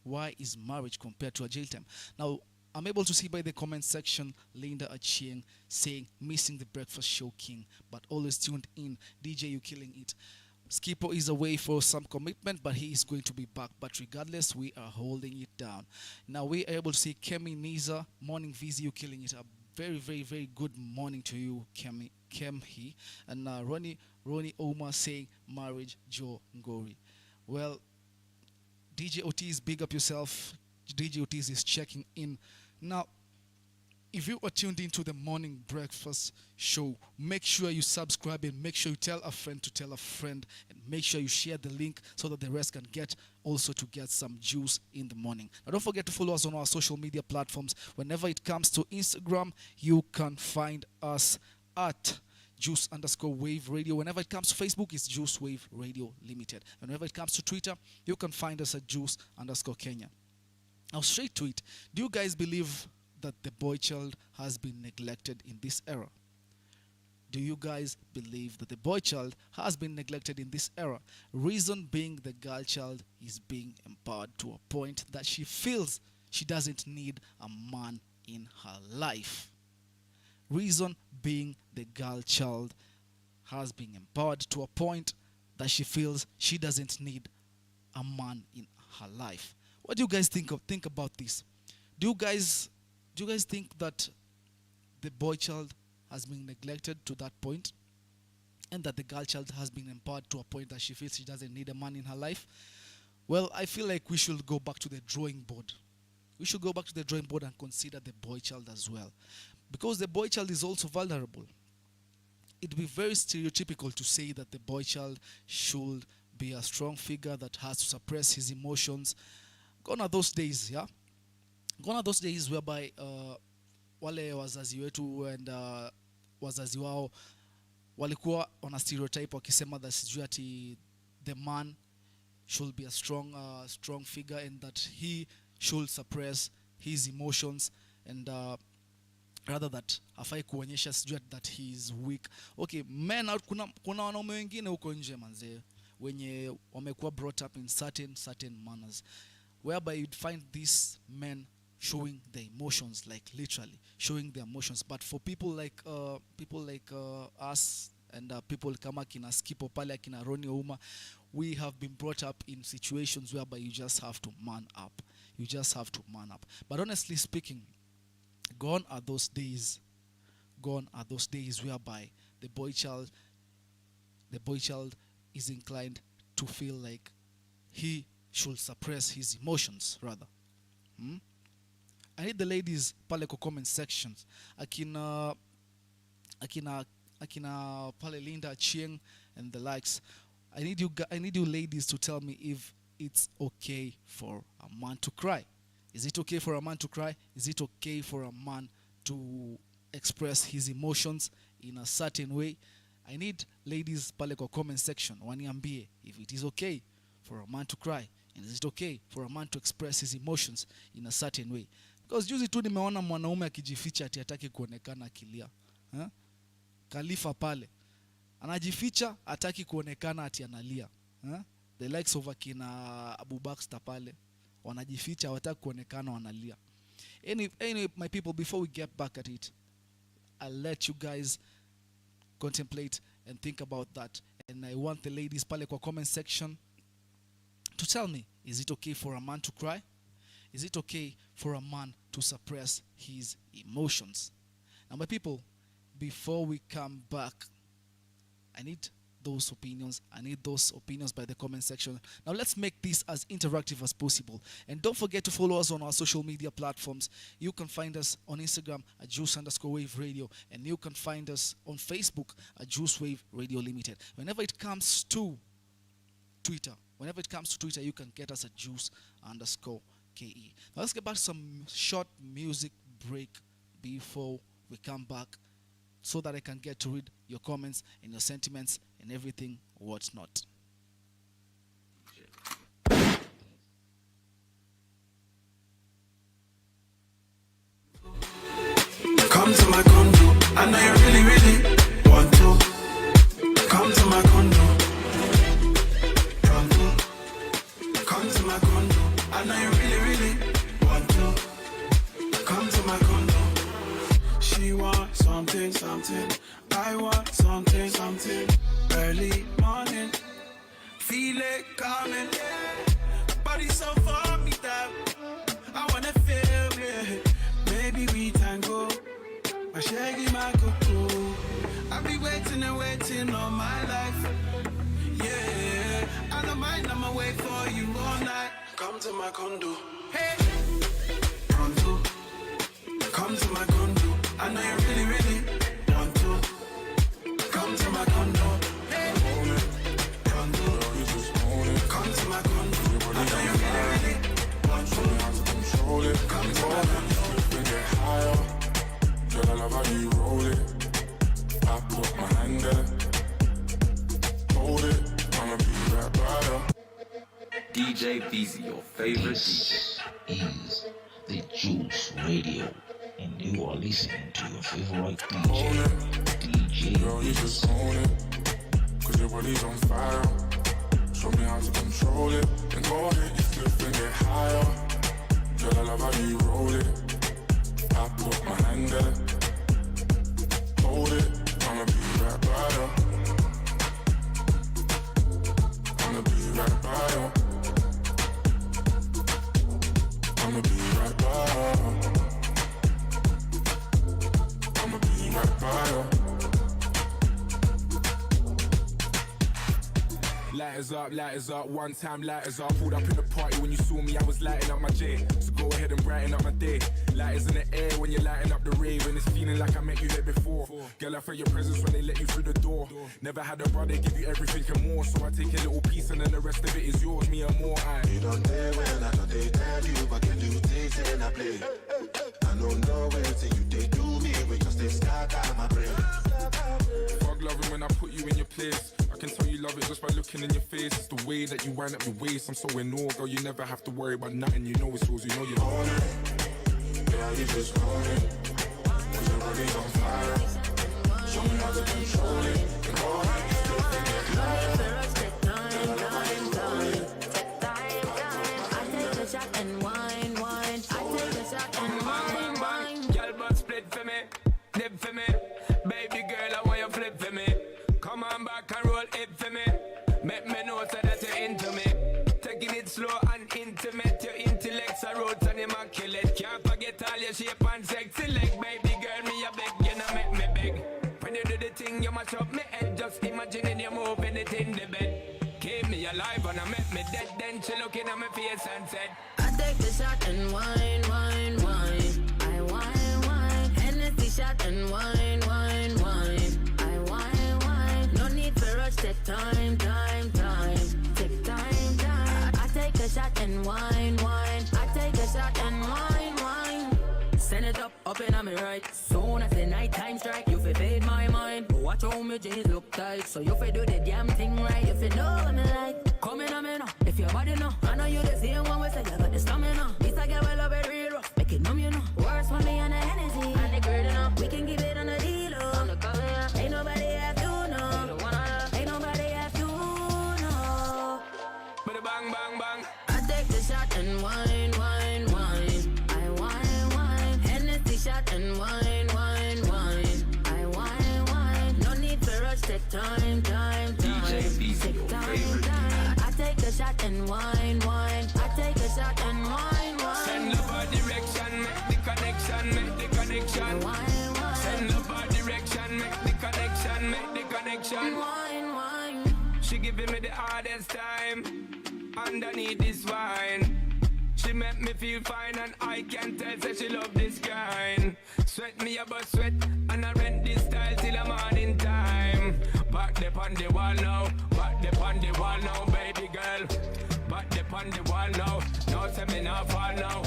Why is marriage compared to a jail term? Now, I'm able to see by the comment section Linda Achieng saying, missing the breakfast show king, but always tuned in. DJ, you killing it. Skippo is away for some commitment, but he is going to be back. But regardless, we are holding it down. Now we are able to see Kemi Niza, morning Veezy, you killing it. A very, very, very good morning to you, Kemhi. And Ronnie Omar saying, marriage, Joe Ngori. Well, DJ Otis, big up yourself. DJ Otis is checking in. Now, if you are tuned into the morning breakfast show, make sure you subscribe and make sure you tell a friend to tell a friend and make sure you share the link so that the rest can get also to get some juice in the morning. Now don't forget to follow us on our social media platforms. Whenever it comes to Instagram, you can find us at Juice_Wave Radio. Whenever it comes to Facebook, it's Juice Wave Radio Limited. And whenever it comes to Twitter, you can find us at Juice_Kenya. Now straight to it. Do you guys believe that the boy child has been neglected in this era? Do you guys believe that the boy child has been neglected in this era? Reason being the girl child is being empowered to a point that she feels she doesn't need a man in her life. Reason being the girl child has been empowered to a point that she feels she doesn't need a man in her life. What do you guys think about this? Do you guys think that the boy child has been neglected to that point and that the girl child has been empowered to a point that she feels she doesn't need a man in her life? Well, I feel like we should go back to the drawing board. We should go back to the drawing board and consider the boy child as well. Because the boy child is also vulnerable. It would be very stereotypical to say that the boy child should be a strong figure that has to suppress his emotions. Gone are those days, yeah? Gone are those days whereby wale wazazi wetu and wazazi wao walikuwa on a stereotype wakisema that sijui ati the man should be a strong figure and that he should suppress his emotions and rather that hafai kuonyesha sijui that he is weak. Okay, men out, kuna wanaume wengine huko nje manze wenye wamekuwa brought up in certain manners whereby you'd find these men showing their emotions, like literally showing their emotions. But for people like us and people kama kina Skippo pale kina Ronnie Ouma, we have been brought up in situations whereby you just have to man up. You just have to man up. But honestly speaking, gone are those days. Gone are those days whereby the boy child is inclined to feel like he should suppress his emotions rather. I need the ladies pale kwa comment sections. Akina pale Linda Chieng and the likes. I need you ladies to tell me if it's okay for a man to cry. Is it okay for a man to cry? Is it okay for a man to express his emotions in a certain way? I need ladies pale kwa comment section waniambie if it is okay for a man to cry and is it okay for a man to express his emotions in a certain way. Because juzi tu nimeona mwanaume akijificha ati hataki kuonekana akilia. Khalifa pale anajificha hataki kuonekana ati analia. The likes of akina Abu Baksta pale wanajificha hawataki kuonekana wanalia. Anyway, my people, before we get back at it, I'll let you guys contemplate and think about that. And I want the ladies pale kwa comment section to tell me, is it okay for a man to cry? Is it okay for a man to suppress his emotions? Now, my people, before we come back, I need those opinions. I need those opinions by the comment section. Now let's make this as interactive as possible. And don't forget to follow us on our social media platforms. You can find us on Instagram at Juice_Wave Radio, and you can find us on Facebook at Juice Wave Radio Limited. Whenever it comes to Twitter, you can get us at Juice_KE. Now let's get back to some short music break before we come back, so that I can get to read your comments and your sentiments and everything what's not. Come to my condo, I know you really, really want to. Come to my condo, pronto. Come to my condo, I know you really, really want to. Come to my condo. She wants something, something. I want something, something. Early morning, feel it coming. Body so for me that I wanna feel it. Maybe we tango. My shaggy, my cuckoo. I'll be waiting and waiting all my life. Yeah, I don't mind, I'ma wait for you all night. Come to my condo. Hey, pronto. Come to my condo. I know you really, really want to. Come to my condo. Hey, pronto. Come to my condo. I know you really, really want to. Come to my condo. Get higher. Girl, I love how you roll it. I put my hand there. Hold it. I'ma be right by you. DJ Veezy, your favorite DJ. Is the Juice Radio, and you are listening to your favorite DJ. Girl, you just own it. Cause your body's on fire. Show me how to control it. And go ahead, you flip and get higher. Girl, I love how you roll it. I put my hand there. Hold it. I'ma be right by you. I'ma be right by you. I'ma be right by you. I'ma be right by you. Lighters up, one time lighters up. Pulled up in the party when you saw me, I was lighting up my J. So go ahead and brighten up my day. Lighters in the air when you're lighting up the rave, and it's feeling like I met you there before. Girl, I felt your presence when they let you through the door. Never had a brother give you everything and more, so I take a little piece and then the rest of it is yours, me and more. You don't dare when I don't they tell you, but can do things and I play. I don't know where till you they do me, we just they start out my brain. Fuck loving when I put you in your place. I can tell you love it just by looking in your face. It's the way that you wind up your waist. I'm so in awe, girl, you never have to worry about nothing. You know it's yours, you know you own it. Yeah, you just own it. Cause your body's on fire. Show me how to control it. And go ahead, you still think it's higher. I take a shot and wine. I take a shot and wine. Girl, but split for me, dip for me. Baby girl, I want you flip for me. Come on back and roll it for me. Make me know so that you're into me. Taking it slow and intimate. Your intellect's a road and immaculate. Can't forget all your shape and sexy leg. Baby girl, me a beg, you know make me beg. When you do the thing, you mash up me head. Just imagining you moving it in the bed. Keep me alive and I make me dead. Then she looking at my face and said, I take a shot and wine. I wine. Hennessy shot and wine. I wine. No need for rush, take time. Take time. I take a shot and wine. I take a shot and wine. Send it up in on me right. Soon as the night time strike, you fi fade my mind. Watch how me jeans look tight, so you fi do the damn thing right. If you know what me like, come in on me now. If your body know, I know you the same one. We say you got the stamina. This I get well love it real rough, make it numb, you know. Worse when me on the Hennessy and the girl, you know. We can give it on the deal, on the cover. Ain't nobody have to know. Ain't nobody have to know. but a bang, bang, bang. I take the shot and wine. I wine. Hennessy shot and wine. I wine. No need for rush, take time. DJ Veezy, your favorite DJ. I take a shot and wine. I take a shot and wine. Send love our direction, make the connection. Send love our direction, make the connection. Wine. hardest time underneath this wine. She make me feel fine and I can tell say she love this kind. Sweat me about sweat and I rent this style till the morning time. Back up on the wall now, back up on the wall now, baby girl. Back up on the wall now, no say me not fall now.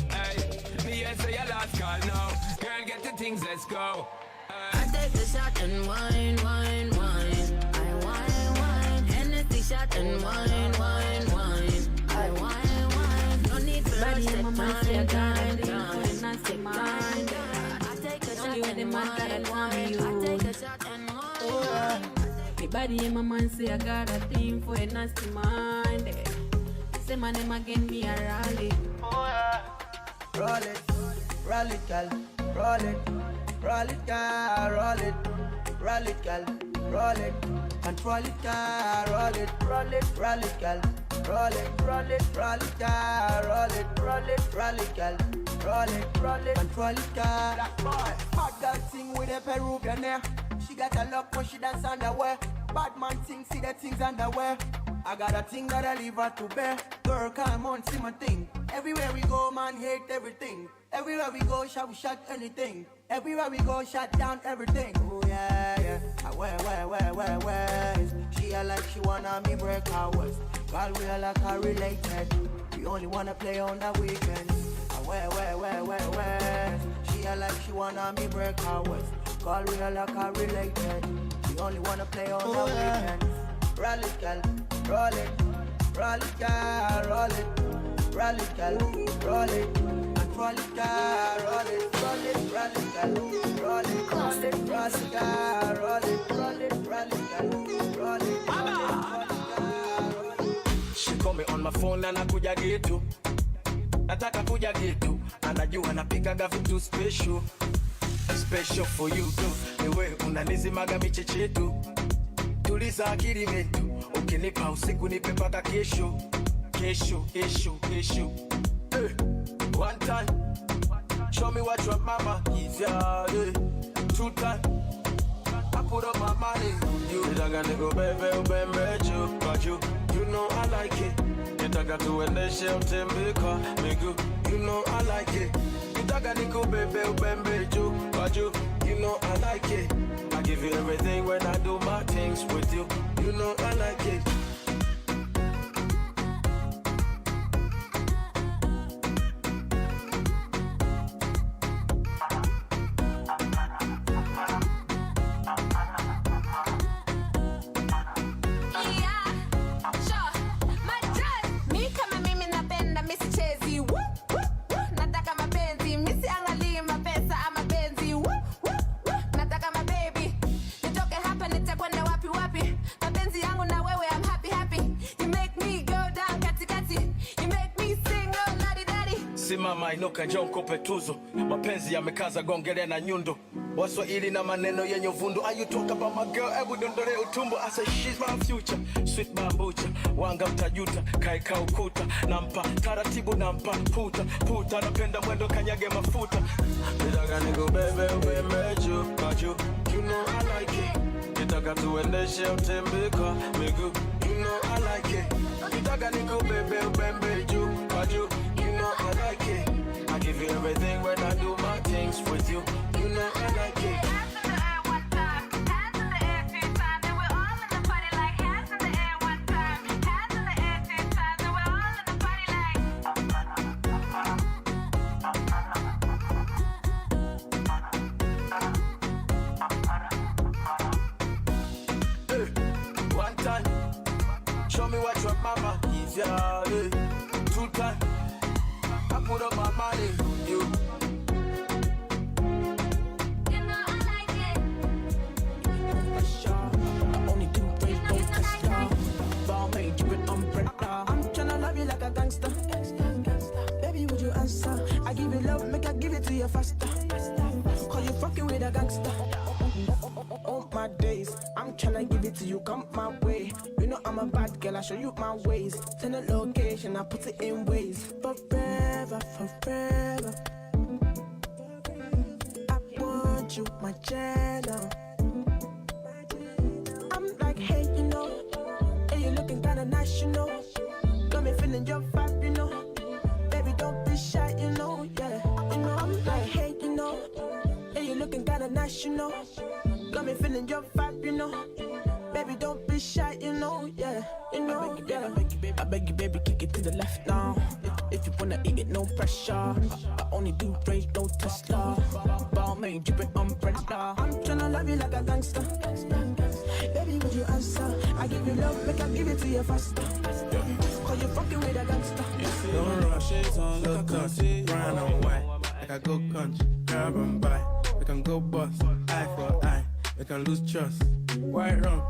Hey, me here say your last call now. Girl, get the things, let's go. I take the shot and wine, wine, wine. I wine, wine. Hennessy shot and wine, wine, wine. I wine, wine. No need for us to time. I take a shot and wine, wine. I take a shot and wine. My body and my man say I got a thing for a nasty mind. Say my name again, me a rally. Roll it, girl, roll it, girl, roll it, girl, roll it, control it, girl, roll it, girl, roll it, girl, roll it, girl, roll it, girl, control it, girl. Hot girl sing with a Peruvian hair. She got a look when she dance underwear. Bad man sing, see the things underwear. I got a thing that I leave her to bear. Girl, come on, see my thing. Everywhere we go, man, hate everything. Everywhere we go, shall we shut anything? Everywhere we go, shut down everything. Oh yeah, yeah. Where? She a like she wanna me break her waist. Girl, we are like her related. We only wanna play on the weekends. Where? She a like she wanna me break her waist. Girl, we are like her related. We only wanna play on the weekends. Roll it, girl, roll it, girl, roll it, girl, roll it, and roll it, girl, roll it, girl, roll it, girl, roll it. She call me on my phone na nakuja getu. Nataka kuja getu. Anajua napikaga vitu special. Special for you too. Ewe unanizimaga michechetu. Tuliza akili metu. Ukinipa usiku nipe paka kesho. Kesho. One time. Show me what your mama is, yeah. 2 times. I put up my money on you. Nitaka niko bebe ubembe juu kwa juu. You know I like it. Nitaka tuendeshe utembeka miguu. You know I like it. Nitaka niko bebe ubembe juu kwa juu. You know I like it. I give you everything when I do my things with you. You know I like it. Simama inuka njoo nikupe tuzo. Mapenzi yamekaza gongele na nyundo. Waswahili na maneno yenye uvundo. Are you talk about my girl? Ebu dondole utumbo. I say she's my future. Sweet bambucha. Wanga mtajuta. Kaika ukuta. Nampa taratibu nampa puta. Napenda mwendo kanyage mafuta. Nitaka niko bebe ubembe juu kwa juu. You know I like it. Nitaka tuendeshe utembeka miguu. You know I like it. Nitaka niko bebe ubembe juu kwa juu. You know I like it. I give you everything when I do my things with you. You know I like it. Hands in the air one time, hands in the air 2 times, and we're all in the party like hands in the air one time, hands in the air 2 times, and we're all in the party like. Hey, one time, show me what your mama is, yeah. 2 times. I put up my money on you. You know I like it. I only do things don't test y'all. Ball made you an umbrella. I'm tryna love you like a gangster. Baby, would you answer? I give you love, make I give it to you faster. Cause you fucking with a gangster. All my days, I'm tryna give it to you, come my way. You know I'm a bad girl, I show you my ways. Send a location, I put it in ways. Forever. I want you, my channel. I'm like, hey, you know, hey, you looking kinda national. Got me feeling your vibe, you know. Baby, don't be shy, you know, yeah. You know, I'm like, hey, you know. Yeah, you looking kinda national. Got me feeling your vibe, you know. Baby, don't be shy, you know, yeah. You know, I beg you, baby, I beg you, baby, kick it to the left now. If you wanna eat it, no pressure. I only do range, no Tesla. Ball main, dripping umbrella. I'm tryna love you like a gangster. Baby, would you answer? I give you love, make I give it to you faster. Cause you fucking with a gangster. Don't rush it on, look us, brown and white. Like I go country, grab and buy. We can go bust, eye for eye. We can lose trust. White rum,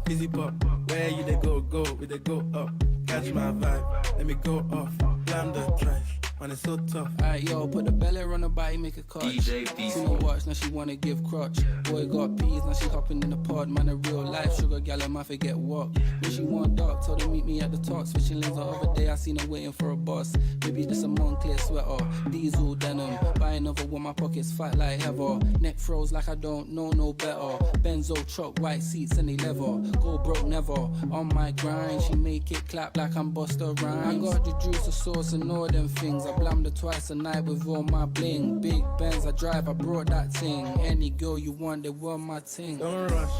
easy pop. Where you they go, we they go up. Catch my vibe, let me go off. Slam the trash, man, it's so tough. Alright, yo, put the belly on the body, make a cut. DJ Veezy. She no watch, now she wanna give crutch. Boy got peas, now she hopping in the pod. Man, a real life sugar gal, I might forget what. When she want dark, told her meet me at the top. Switching lanes the other day, I seen her waiting for a bus. Maybe just a Moncler sweater, diesel denim. Buy another one, my pockets fat like heather. Neck froze like I don't know no better. Benzo truck, white seats and they leather. Go broke never, on my grind. She make it clap like I'm Busta Rhymes. I got the juice, the sauce and all them things. I blammed her twice a night with all my bling. Big Benz I drive, I brought that thing. Any girl you want, they want my thing. Don't rush,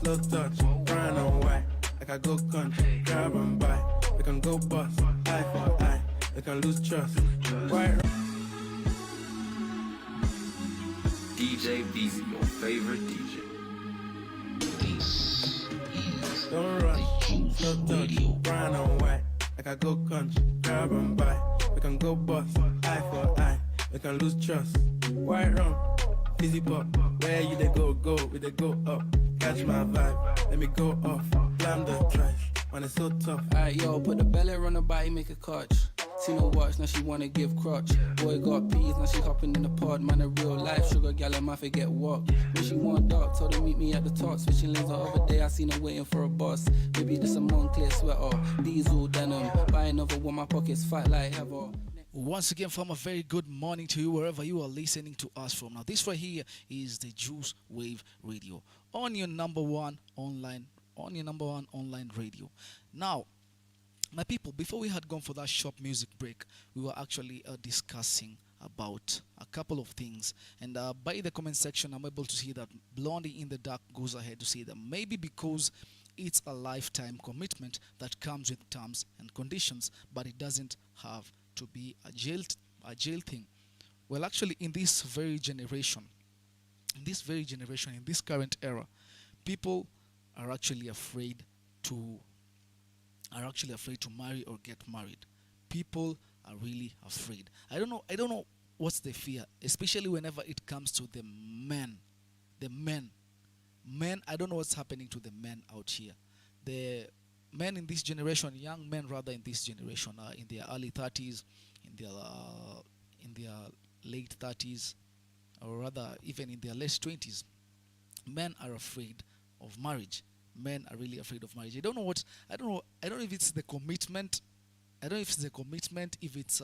slow touch, brown and white. Like I go country, grab and buy. We can go bust, eye for eye. We can lose trust. White DJ Veezy, your favorite DJ. Don't rush, slow touch, brown and white. Like I go country, grab and buy. We can go bust, eye for eye. We can lose trust. White rum, easy pop. Where you they go, we they go up. Catch my vibe, let me go off. Slam the trash, man, it's so tough. Alright, yo, put the belly on the body, make a catch. See no watch, now she wanna give crutch. Boy got peas, now she hopping in the pod. Man, a real life sugar gal, I might forget what. When she want dark, told her meet me at the top. Switching lanes the other day, I seen her waiting for a bus. Maybe just a Moncler sweater, diesel denim. Buy another one, my pockets fat like heather. Once again, from a very good morning to you, wherever you are listening to us from. Now, this right here is the Juice Wave Radio on your number one online radio. Now, my people, before we had gone for that short music break, we were actually discussing about a couple of things. And by the comment section, I'm able to see that Blondie in the Dark goes ahead to say that maybe because it's a lifetime commitment that comes with terms and conditions, but it doesn't have to be a jail thing. Well, actually, in this current era, people are actually afraid to marry or get married. People are really afraid. I don't know what's the fear, especially whenever it comes to the men. I don't know what's happening to the men out here. The men in this generation, young men rather in this generation, are in their early 30s, in their late 30s, or rather even in their late 20s. Men are afraid of marriage. Men are really afraid of marriage. I don't know if it's the commitment. If it's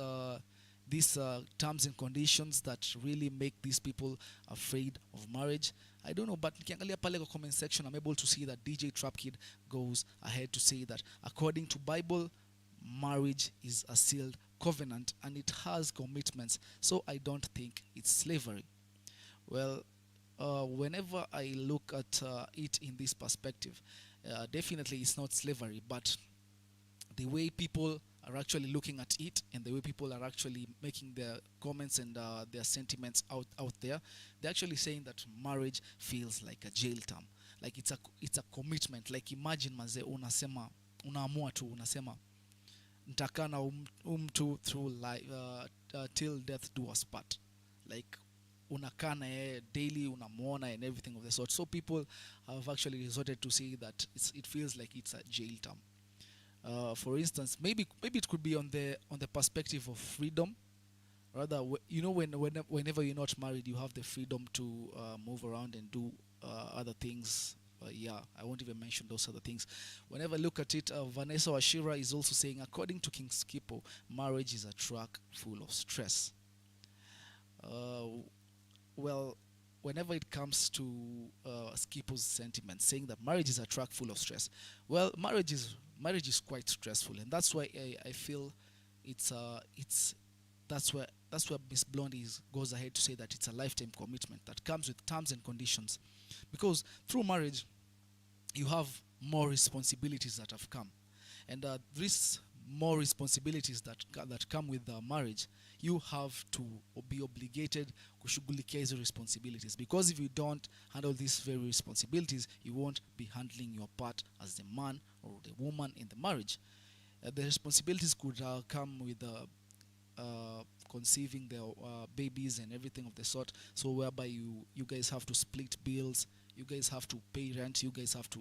these terms and conditions that really make these people afraid of marriage. I don't know, but nikiangalia pale kwa comment section, I'm able to see that DJ Trap Kid goes ahead to say that according to Bible, marriage is a sealed covenant and it has commitments, so I don't think it's slavery. Well, whenever I look at it in this perspective, definitely it's not slavery, but the way people are actually looking at it and the way people are actually making their comments and their sentiments out there, they're actually saying that marriage feels like a jail term, like it's a commitment. Like imagine maze, unaamua tu unasema nitakaa na mtu through life till death do us part, like unakaa na yeye daily, unamuona and everything of the sort. So people have actually resorted to say that it feels like it's a jail term. For instance, maybe it could be on the perspective of freedom. Rather, whenever you're not married, you have the freedom to move around and do other things. Yeah, I won't even mention those other things. Whenever I look at it, Vanessa Washira is also saying, according to King Skippo, marriage is a track full of stress. Well, whenever it comes to Skippo's sentiment saying that marriage is a track full of stress, well, marriage is quite stressful, and that's why I feel it's that's where Miss Blondie goes ahead to say that it's a lifetime commitment that comes with terms and conditions, because through marriage you have more responsibilities that have come, and these more responsibilities that come with marriage, you have to be obligated kushughulikia hizo responsibilities, because if you don't handle these very responsibilities, you won't be handling your part as the man or the woman in the marriage. The responsibilities could come with conceiving the babies and everything of the sort, so whereby you guys have to split bills, you guys have to pay rent, you guys have to,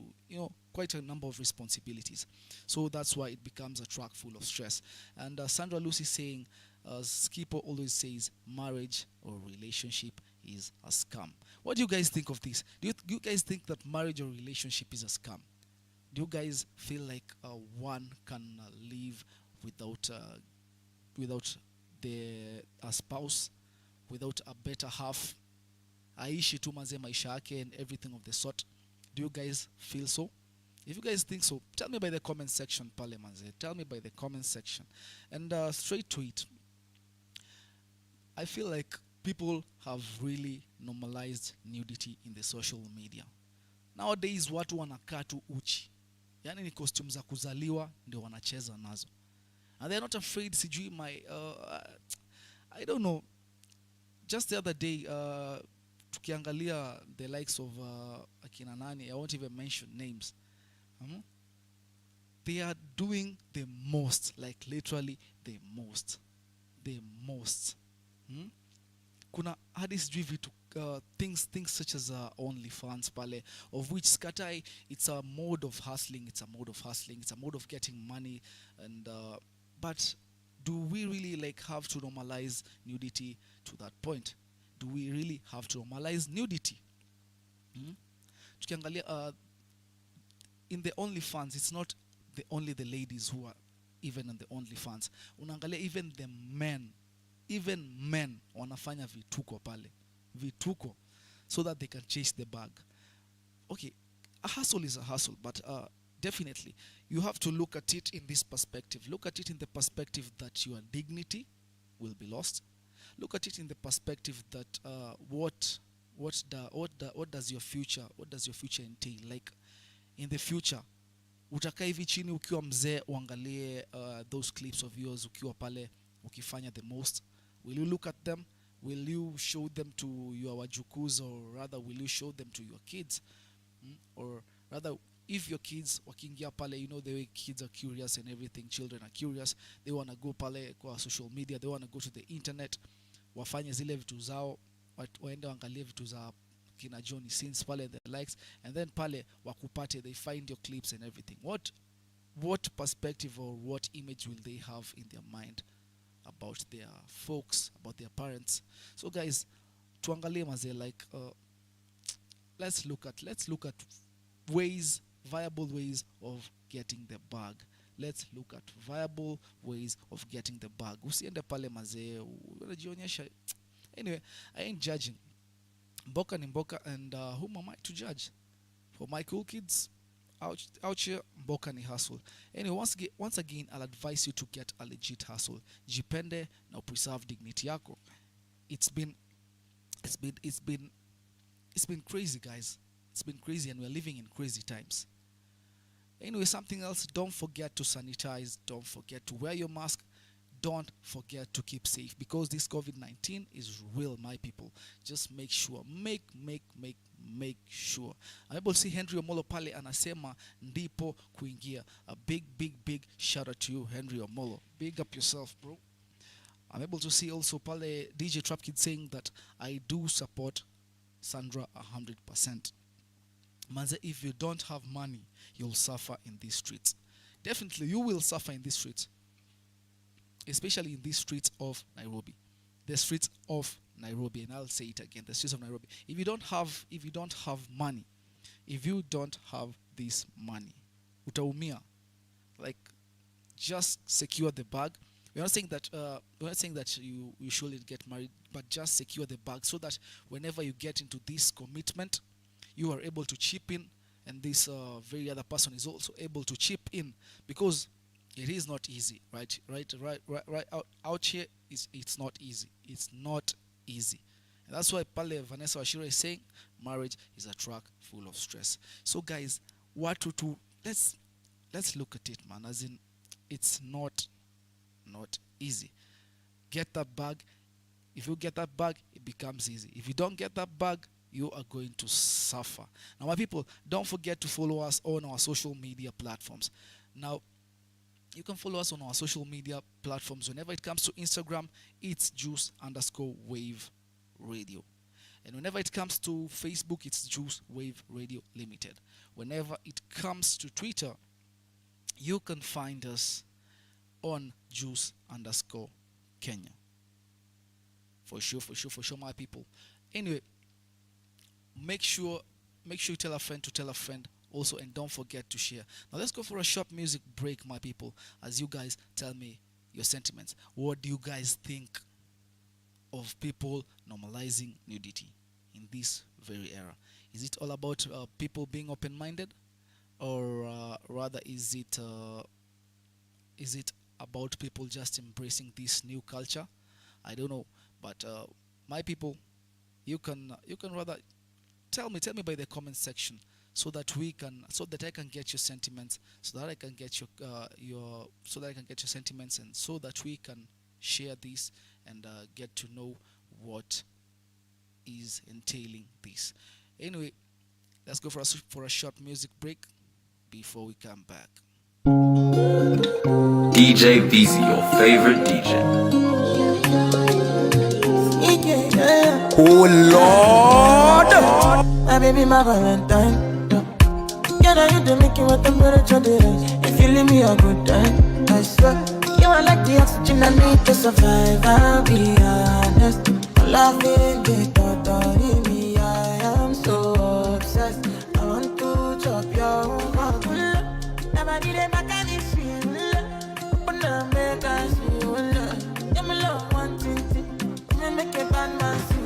quite a number of responsibilities. So that's why it becomes a track full of stress. And Sandra Lucy saying, Skippo always says marriage or relationship is a scam. What do you guys think of this? Do you guys think that marriage or relationship is a scam? Do you guys feel like one can live without a spouse, without a better half, aishi tu manze maisha yake and everything of the sort? Do you guys feel so? If you guys think so, tell me by the comment section pale manze. Tell me by the comment section. And straight to it, I feel like people have really normalized nudity in the social media. Nowadays watu wanakaa tu uchi, yani ni costume za kuzaliwa ndio wanacheza nazo, and they're not afraid. Sijui I don't know, just the other day tukiangalia the likes of akina nani, I won't even mention names, they are doing the most, like literally the most. Kuna hadi sijui vitu things such as OnlyFans pale, of which skatai, it's a mode of hustling, it's a mode of getting money, and but do we really like have to normalize nudity to that point? Do we really have to normalize nudity? Tukiangalia in the OnlyFans, it's not only the ladies who are even in the OnlyFans. Unaangalia even men wanafanya vituko pale, so that they can chase the bag. Okay, a hustle is a hustle, but definitely you have to look at it in this perspective. Look at it in the perspective that your dignity will be lost. Look at it in the perspective that what does your future entail? Like in the future, utakaa hivi chini ukiwa mzee uangalie those clips of yours ukiwa pale ukifanya the most. Will you look at them? Will you show them to your wajukus, or rather will you show them to your kids? Or rather, if your kids wakiingia pale, the way kids are curious and everything, children are curious, they want to go pale kwa social media, they want to go to the internet, wafanye zile vitu zao, waende waangalie vitu za kina Johnny Sins pale and the likes, and then pale wakupate, they find your clips and everything. What perspective or what image will they have in their mind about their folks, about their parents? So guys, tuangalie maze, like let's look at viable ways of getting the bag. Let's look at viable ways of getting the bag. Usiende pale maze unajionyesha. Anyway, I ain't judging. Mboka ni mboka, and whom am I to judge? For my cool kids out here, mboka ni hustle. Anyway, once again, I'll advise you to get a legit hustle. Jipende na preserve dignity yako. It's been crazy, guys. It's been crazy, and we're living in crazy times. Anyway, something else, don't forget to sanitize, don't forget to wear your mask, don't forget to keep safe, because this COVID-19 is real, my people. Just make sure, make sure. I'm able to see Henry Omolo pale anasema ndipo kuingia. A big shout out to you, Henry Omolo. Big up yourself, bro. I'm able to see also pale DJ Trap Kid saying that I do support Sandra 100%. Manze, if you don't have money, you'll suffer in these streets. Definitely, you will suffer in these streets. Especially in these streets of Nairobi. The streets of Nairobi, and I'll say it again, the streets of Nairobi. If you don't have money, if you don't have this money, utaumia. Like, just secure the bag, we're not saying that you shouldn't get married, but just secure the bag so that whenever you get into this commitment, you are able to chip in, and this very other person is also able to chip in, because it is not easy, right out here. It's not easy. It's not easy. And that's why Pale Vanessa Washira is saying marriage is a track full of stress. So guys, what to do? Let's look at it, man. As in, it's not easy. Get that bag. If you get that bag, it becomes easy. If you don't get that bag, you are going to suffer. Now, my people, don't forget to follow us on our social media platforms. Now, you can follow us on our social media platforms. Whenever it comes to Instagram, it's juice_wave radio. And whenever it comes to Facebook, it's Juice Wave Radio Limited. Whenever it comes to Twitter, you can find us on Juice_Kenya. For sure, my people. Anyway, make sure you tell a friend to tell a friend also, and don't forget to share. Now let's go for a short music break, my people, as you guys tell me your sentiments. What do you guys think of people normalizing nudity in this very era? Is it all about people being open-minded, or rather is it about people just embracing this new culture? I don't know, but my people, you can rather tell me by the comment section, so that I can get your sentiments, so that I can get your sentiments, and so that we can share this and get to know what is entailing this. Anyway, let's go for a short music break before we come back. DJ Veezy, your favorite DJ. Oh Lord, my baby, my Valentine. Can I hit the making what temperature they rise? If you leave me a good time, I swear you are like the oxygen I need to survive. I'll be honest, loving the thought of me. I am so obsessed. I want to chop your heart. Never did it back at this feel. Open up, make us feel. Give me love, one thing. Me make a bad man sing.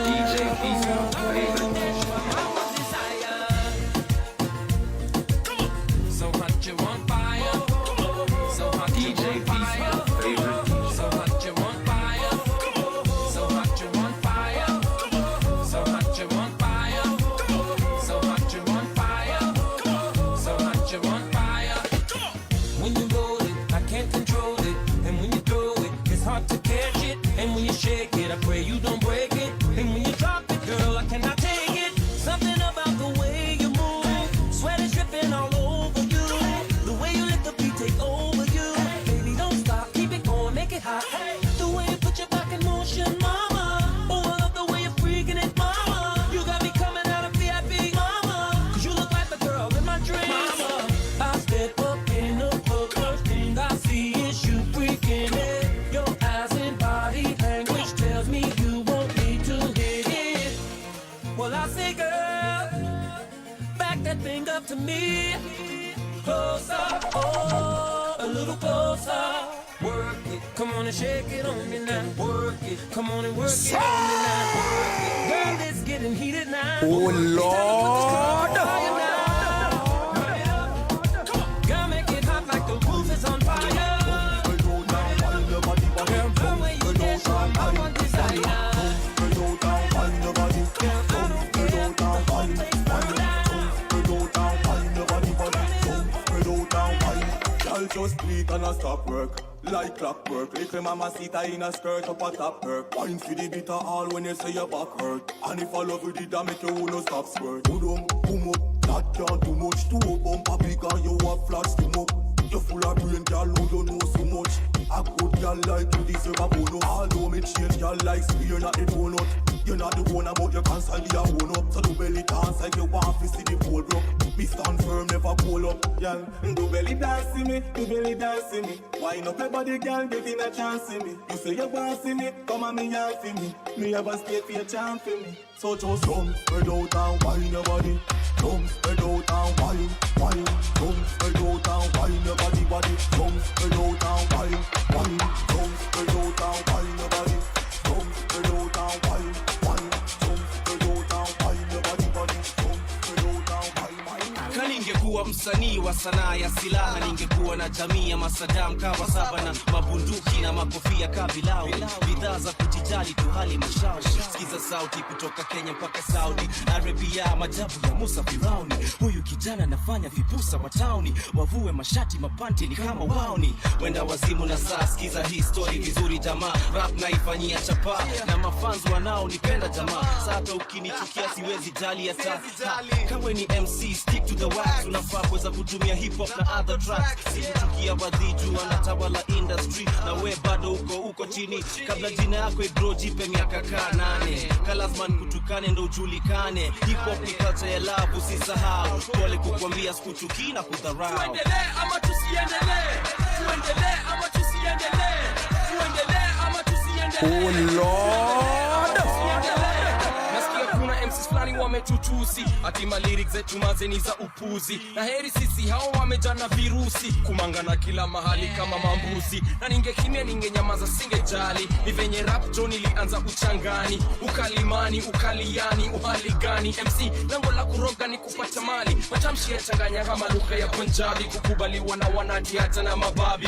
DJ Veezy, Well, I say, girl, back that thing up to me. Closer, oh, a little closer. Work it, come on and shake it on me now. Work it, come on and work it on me now. Work it, girl, it's getting heated now. Oh Lord! Girl, make it hot like the roof is on fire. Girl, the way you dance, so I'm on desire. Just bleed and I stop work like clockwork. Little mama sita in a skirt up a top work. Wine for the bitter all when you say your back hurt. And if I love you did that make you no stop squirt. Put on, boom up, that can't do much. To a bumper big and you have flats to up. You full of brain, girl, who don't know so much. A good girl like you deserve a bonus. Although me change, girl like spear, not the donut. You're not the one about your cancer, be a one up. So do belly dance like you want to see the pole broke. Me stand firm, never pull up. Girl, do belly dance to me, do belly dance to me. Wine up your body, girl, getting a chance to me. You say you want to see me, come on me and for me. Me ever stay for your chance for me. So just come, spread out and wine your body. Come, spread out and wine, wine. Come, spread out and wine your body, body. Come, spread out and wine, wine. Come, spread out and wine your body. Come, spread out and wine, wine. Come, spread out and wine your body, body. Come, spread out and wine, wine. Ningekuwa msanii wa sanaa ya silaha, ningekuwa na jamii ya masadam kawa saba na mabunduki na makofia kabilau. Bidhaa za kujijali tu hali mashauri. Sikiza sauti kutoka Kenya mpaka Saudi Arabia, majabu ya Musa Firauni. Huyu kijana nafanya vipusa wa tauni. Wavue mashati mapanti ni kama wauni. Wenda wazimu na saa, sikiza hii story vizuri jamaa. Rap naifanyia chapa na mafans wanao nipenda jamaa. Sasa ukinichukia siwezi jali hata. Kawe ni MC, stick to the wax. Unafaa kuweza kutumia hip hop na other tracks. Sikuchukia wadhiju wanatawala industry na we bado uko chini. Kabla jina yako ibro jipe miaka kaa 8. Kalazman kutukane ndo ujulikane. Hip hop ni culture ya love usisahau. Pole kukwambia sikuchukii na kudharau. Tuendelee ama tusiendelee? Tuendelee ama tusiendelee? Tuendelee ama tusiendelee? Oh Lord! Nasikia kuna MCs flani wametutusi ati ma lyrics zetu mazeni za upuzi. Na heri sisi hao wamejana virusi kumangana kila mahali kama mambuzi. Na ningekimia ningenyamaza singejali. Ni venye rap John ilianza uchangani. Ukalimani, ukaliani, uhaligani. MC lango la kuroga ni kupata mali. Matamshi ya changanya kama lugha ya Punjabi. Kukubaliwa na wanati hata na mababi.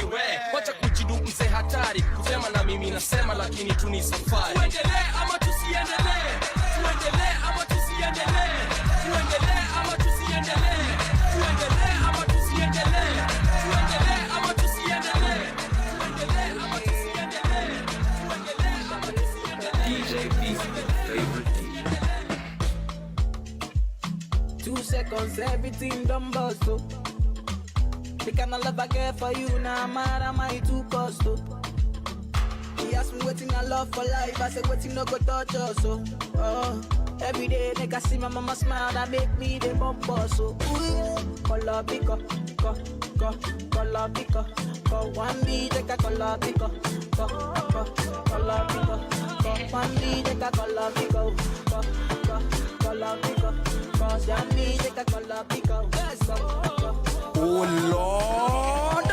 Wacha kujidu mse hatari. Kusema na mimi nasema lakini tu ni safari. Tuendelee ama tusiendelee? Tuendelee ama tusiendelee? Tuendelee ama tusiendelee? Tuendelee ama tusiendelee? Tuendelee ama tusiendelee? Tuendelee ama tusiendelee? Tuendelee ama tusiendelee? DJ Veezy, favorite DJ. 2 seconds, everything done bust up. The kind of love I get for you now, mad am I too cost up. He asked me waiting I love for life, I said waiting no go touch us so. Every day nigga see my mama smile, that make me the bumper so. Color picker, color picker. For one beat take a color picker, color picker. For one beat take a color picker, color picker. For one beat take a color picker. Oh Lord!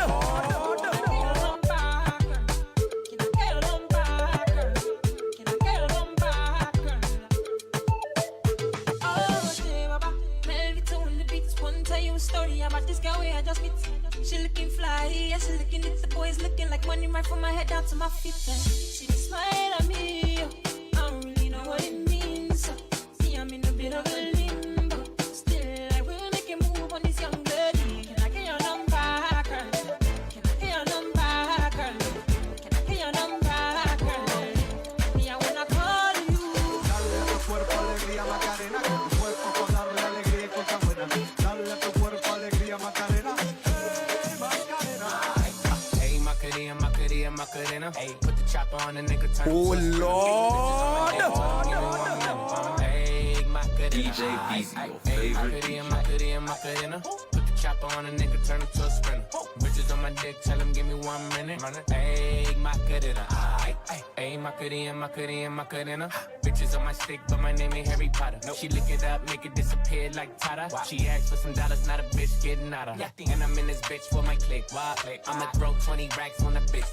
Story about this girl where I just meet. She looking fly, yeah, she looking at the boys looking like money right from my head down to my feet. She just smile at me, I don't really know what it means. See, I'm in a bit of a limbo. Still, I will make a move on this young lady. Can I get your number, girl? Can I get your number, girl? Can I get your number, girl? Me, I wanna call you. Dale a tu cuerpo alegría Macarena, tu cuerpo con darle alegría y cosa buena. Dale a tu cuerpo alegría Macarena, Macarena. Hey Macarena, Macarena, Macarena. Hey, put the chopper on the nigga. Oh Lord! DJ Veezy, your favorite DJ. Macarena, Macarena, Macarena. Put the chopper on a nigga, turn him to a sprinter. Bitches on my dick, tell him give me 1 minute. Ayy, Macarena. Ayy, Macarena. Bitches on my stick, but my name ain't Harry Potter. She lick it up, make it disappear like Tata. She asked for some dollars, not a bitch getting out of. And I'm in this bitch for my click. I'ma throw 20 racks on a bitch.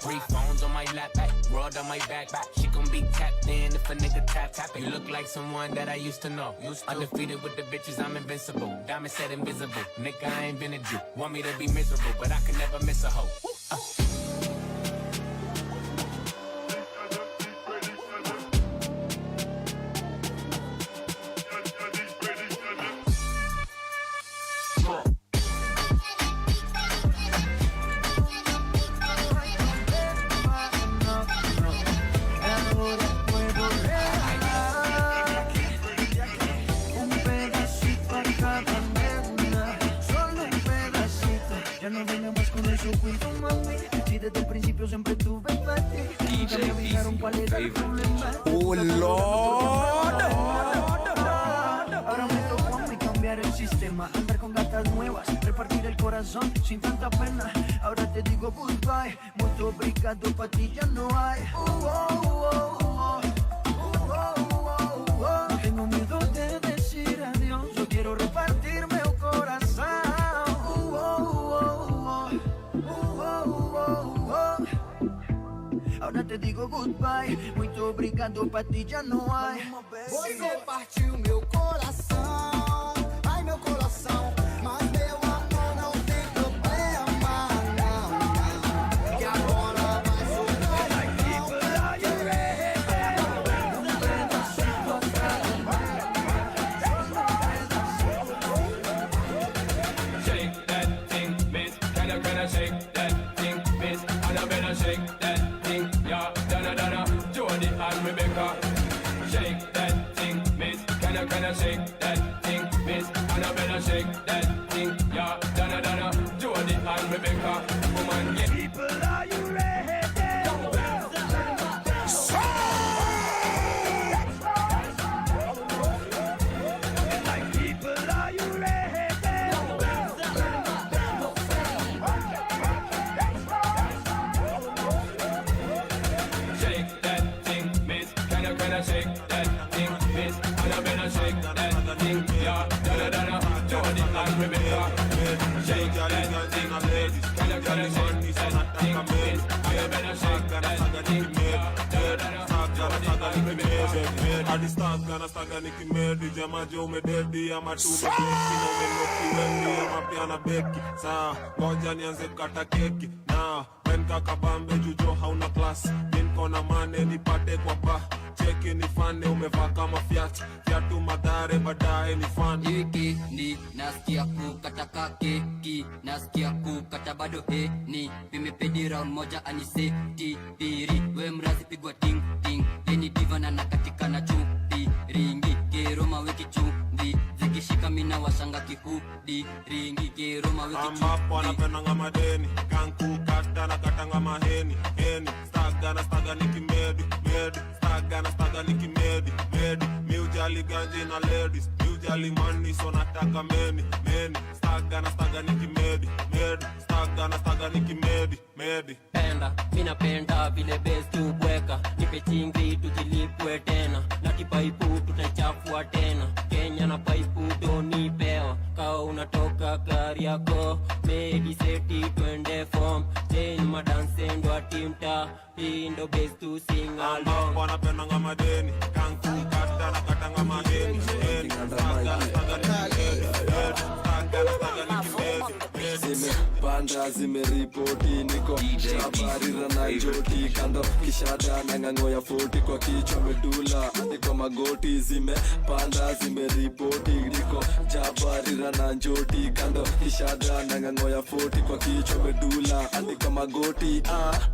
3 phones on my lap, world on my back. She gon' be tapped in if a nigga tap. You look like someone that I used to know. Undefeated with the bitches, I'm invincible. Diamond said invisible. Nigga, I ain't been a Jew. Want me to be miserable, but I can never miss a hoe. Oh Lord. Ahora me tocó a mí cambiar el sistema, andar con gatas nuevas, repartir el corazón sin tanta pena. Ahora te digo goodbye, mucho obrigado, pa' ti ya no hay. No tengo miedo de decir adiós, yo quiero repartirme el corazón. Ahora te digo goodbye, muito obrigado, pra ti já não há. Você partiu meu coração, ai meu coração, mas meu amor não tem problema, não. Que agora vai soltar Shake that thing, miss. Can I shake that thing, miss? And I better shake that. Yeah, Donna, Jody and Rebecca. Shake that thing, miss. Can I shake that thing, miss? And I better shake that thing. Yeah, Donna, Jody and Rebecca. Woman, yeah. People, are you ready? Shake that thing, miss. And I better shake that thing. Yeah, Donna, Jody and Rebecca. Shake that thing, miss. Can I shake that thing, miss? And I better shake that thing. Hadi staga nikimedi jama jo umededi ama tu umededi na umeloki ama pia na beki. Saa ngoja nianze kukata keki na penka kabambe jujo hauna class. Niko na mane nipate kwa ba. Cheki ni fane umevaa kama fiatu madhare baadaye ni fan. Hiki ni nasikia kukata keki, nasikia kukata bado ni vimepedi round moja anise tiri. We mrazi pigwa ting ting, eni divana na katika na chupi ringi keroma weki chumvi zikishika mina washanga kihudi ringi keroma weki chumvi. Ambapo anapenda madeni kanku kata na katanga maheni staga nikimedi staga nikimedi miujali ganji na ladies miujali money so nataka meni staga nikimedi staga nikimedi penda mina penda vile best ubweka nipe chingi tujilipwe tena na kipaipu tutachafua tena Kenya na paipu donipewa kao unatoka gari yako medi seti twende form change madanse ndo timta indo best to sing along wanapenda ngama deni kanku kata na katanga maheni Zimepanda zimeripoti niko habari rana joti kando kishada na ngango ya 40 kwa kichwa medula niko magoti zimepanda zimeripoti niko habari rana joti kando kishada na ngango ya 40 kwa kichwa medula niko magoti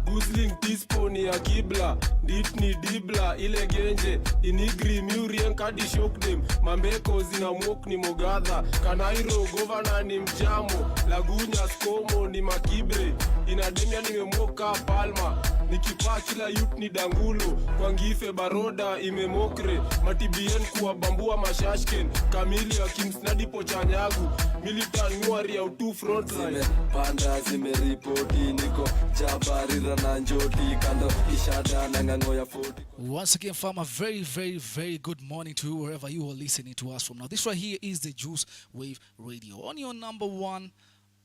Guzling tisponi ya kibla dit ni dibla ile genje inigri murien kadi shock them mambeko zina mok ni mogadha kanairo governor ni mjamo lagunya skomo leo ni makibre inademia nimemoka palma nikipaa kila youth ni dangulo kwa ngife baroda imemokre matibien kuwabambua mashashken kamili ya kimsnadi pochanyagu militan nyuari ya utu frontline zimepanda zimeripoti niko jabarira na njoti kando kishada na ng'ang'o ya 40. Once again, fam, a very, very, very good morning to you wherever you are listening to us from. Now, this right here is the Juice Wave Radio, on your number one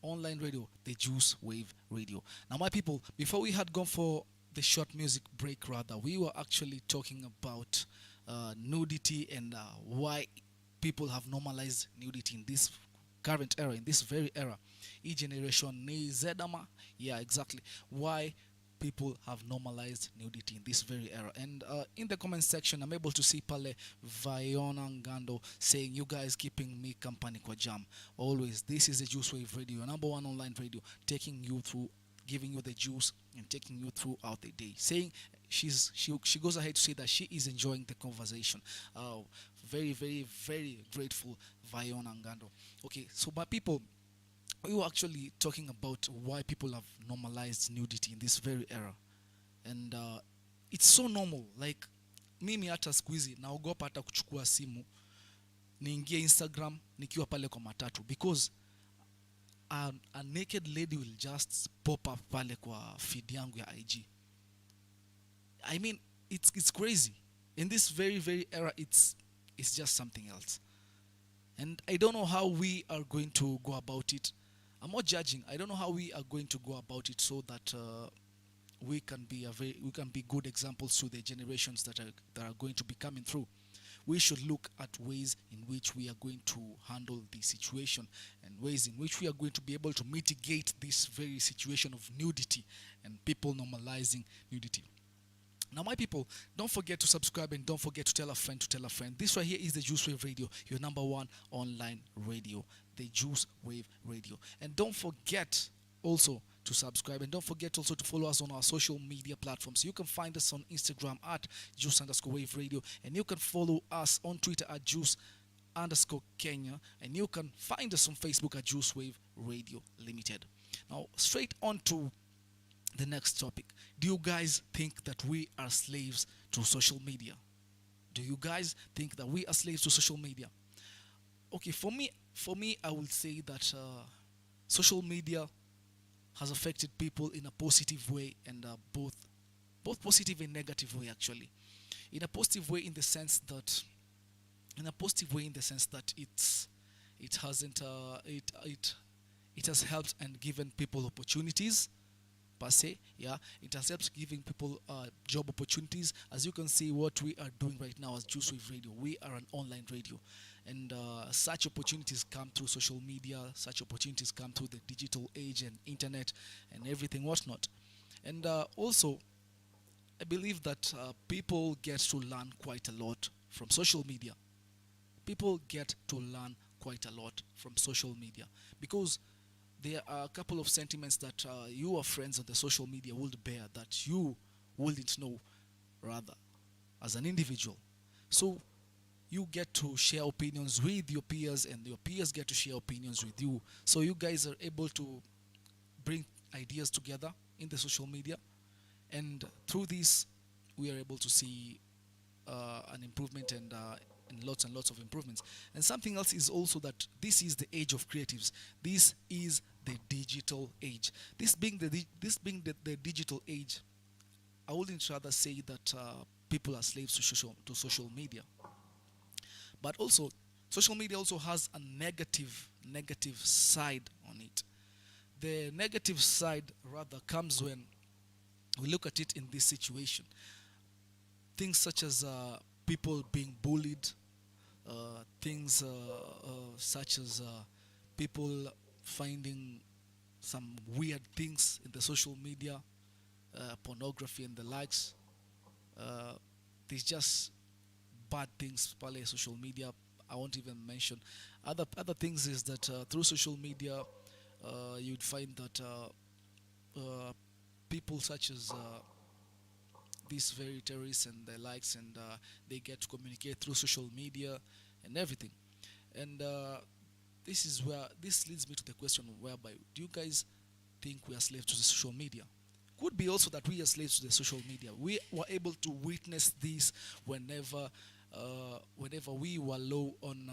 online radio, the Juice Wave Radio. Now, my people, before we had gone for the short music break, rather, we were actually talking about nudity and why people have normalized nudity in this current era, in this very era. E-generation, Zedama, yeah, exactly. Why people have normalized nudity in this very era. And in the comment section, I'm able to see Pale Vaiona Ngando saying, you guys keeping me company kwa jam. Always, this is the Juice Wave Radio, your number one online radio, taking you through, giving you the juice and taking you throughout the day. Saying she goes ahead to say that she is enjoying the conversation. Very, very, very grateful, Vaiona Ngando. Okay, so my people, we were actually talking about why people have normalized nudity in this very era, and it's so normal. Like mimi hata siku hizi naogopa hata kuchukua simu niingie Instagram nikiwa pale kwa matatu, because a naked lady will just pop up pale kwa feed yangu ya IG. I mean, it's crazy. In this very, very era, it's just something else, and I don't know how we are going to go about it. I'm not judging. I don't know how we are going to go about it so that we can be good examples to the generations that are going to be coming through. We should look at ways in which we are going to handle the situation and ways in which we are going to be able to mitigate this very situation of nudity and people normalizing nudity. Now, my people, don't forget to subscribe and don't forget to tell a friend to tell a friend. This right here is the Juice Wave Radio, your number one online radio, the Juice Wave Radio. And don't forget also to subscribe and don't forget also to follow us on our social media platforms. You can find us on Instagram at Juice_Wave Radio, and you can follow us on Twitter at Juice_Kenya, and you can find us on Facebook at Juice Wave Radio Limited. Now, straight on to the next topic. Do you guys think that we are slaves to social media? Do you guys think that we are slaves to social media? Okay, for me, I would say that social media has affected people in a positive way, and both positive and negative way, actually. In a positive way, in the sense that it has helped and given people opportunities per se. Yeah, it has helped giving people job opportunities. As you can see, what we are doing right now as Juice Wave Radio, we are an online radio, and such opportunities come through social media. Such opportunities come through the digital age and internet and everything whatnot. And also, I believe that people get to learn quite a lot from social media. People get to learn quite a lot from social media, because there are a couple of sentiments that your friends on the social media would bear that you wouldn't know, rather, as an individual. So you get to share opinions with your peers, and your peers get to share opinions with you. So you guys are able to bring ideas together in the social media, and through this we are able to see an improvement and lots and lots of improvements. And something else is also that this is the age of creatives. This is the digital age. This being the digital age, I wouldn't rather say that people are slaves to social media. But also, social media also has a negative side on it. The negative side rather comes when we look at it in this situation. Things such as people being bullied, things such as people finding some weird things in the social media, pornography and the likes. There's just bad things probably social media. I won't even mention other things. Is that through social media you'd find that people such as these very terrorists and the likes, and they get to communicate through social media and everything. And this leads me to the question whereby, do you guys think we are slaves to the social media. Could be also that we are slaves to the social media. We were able to witness this whenever we were low on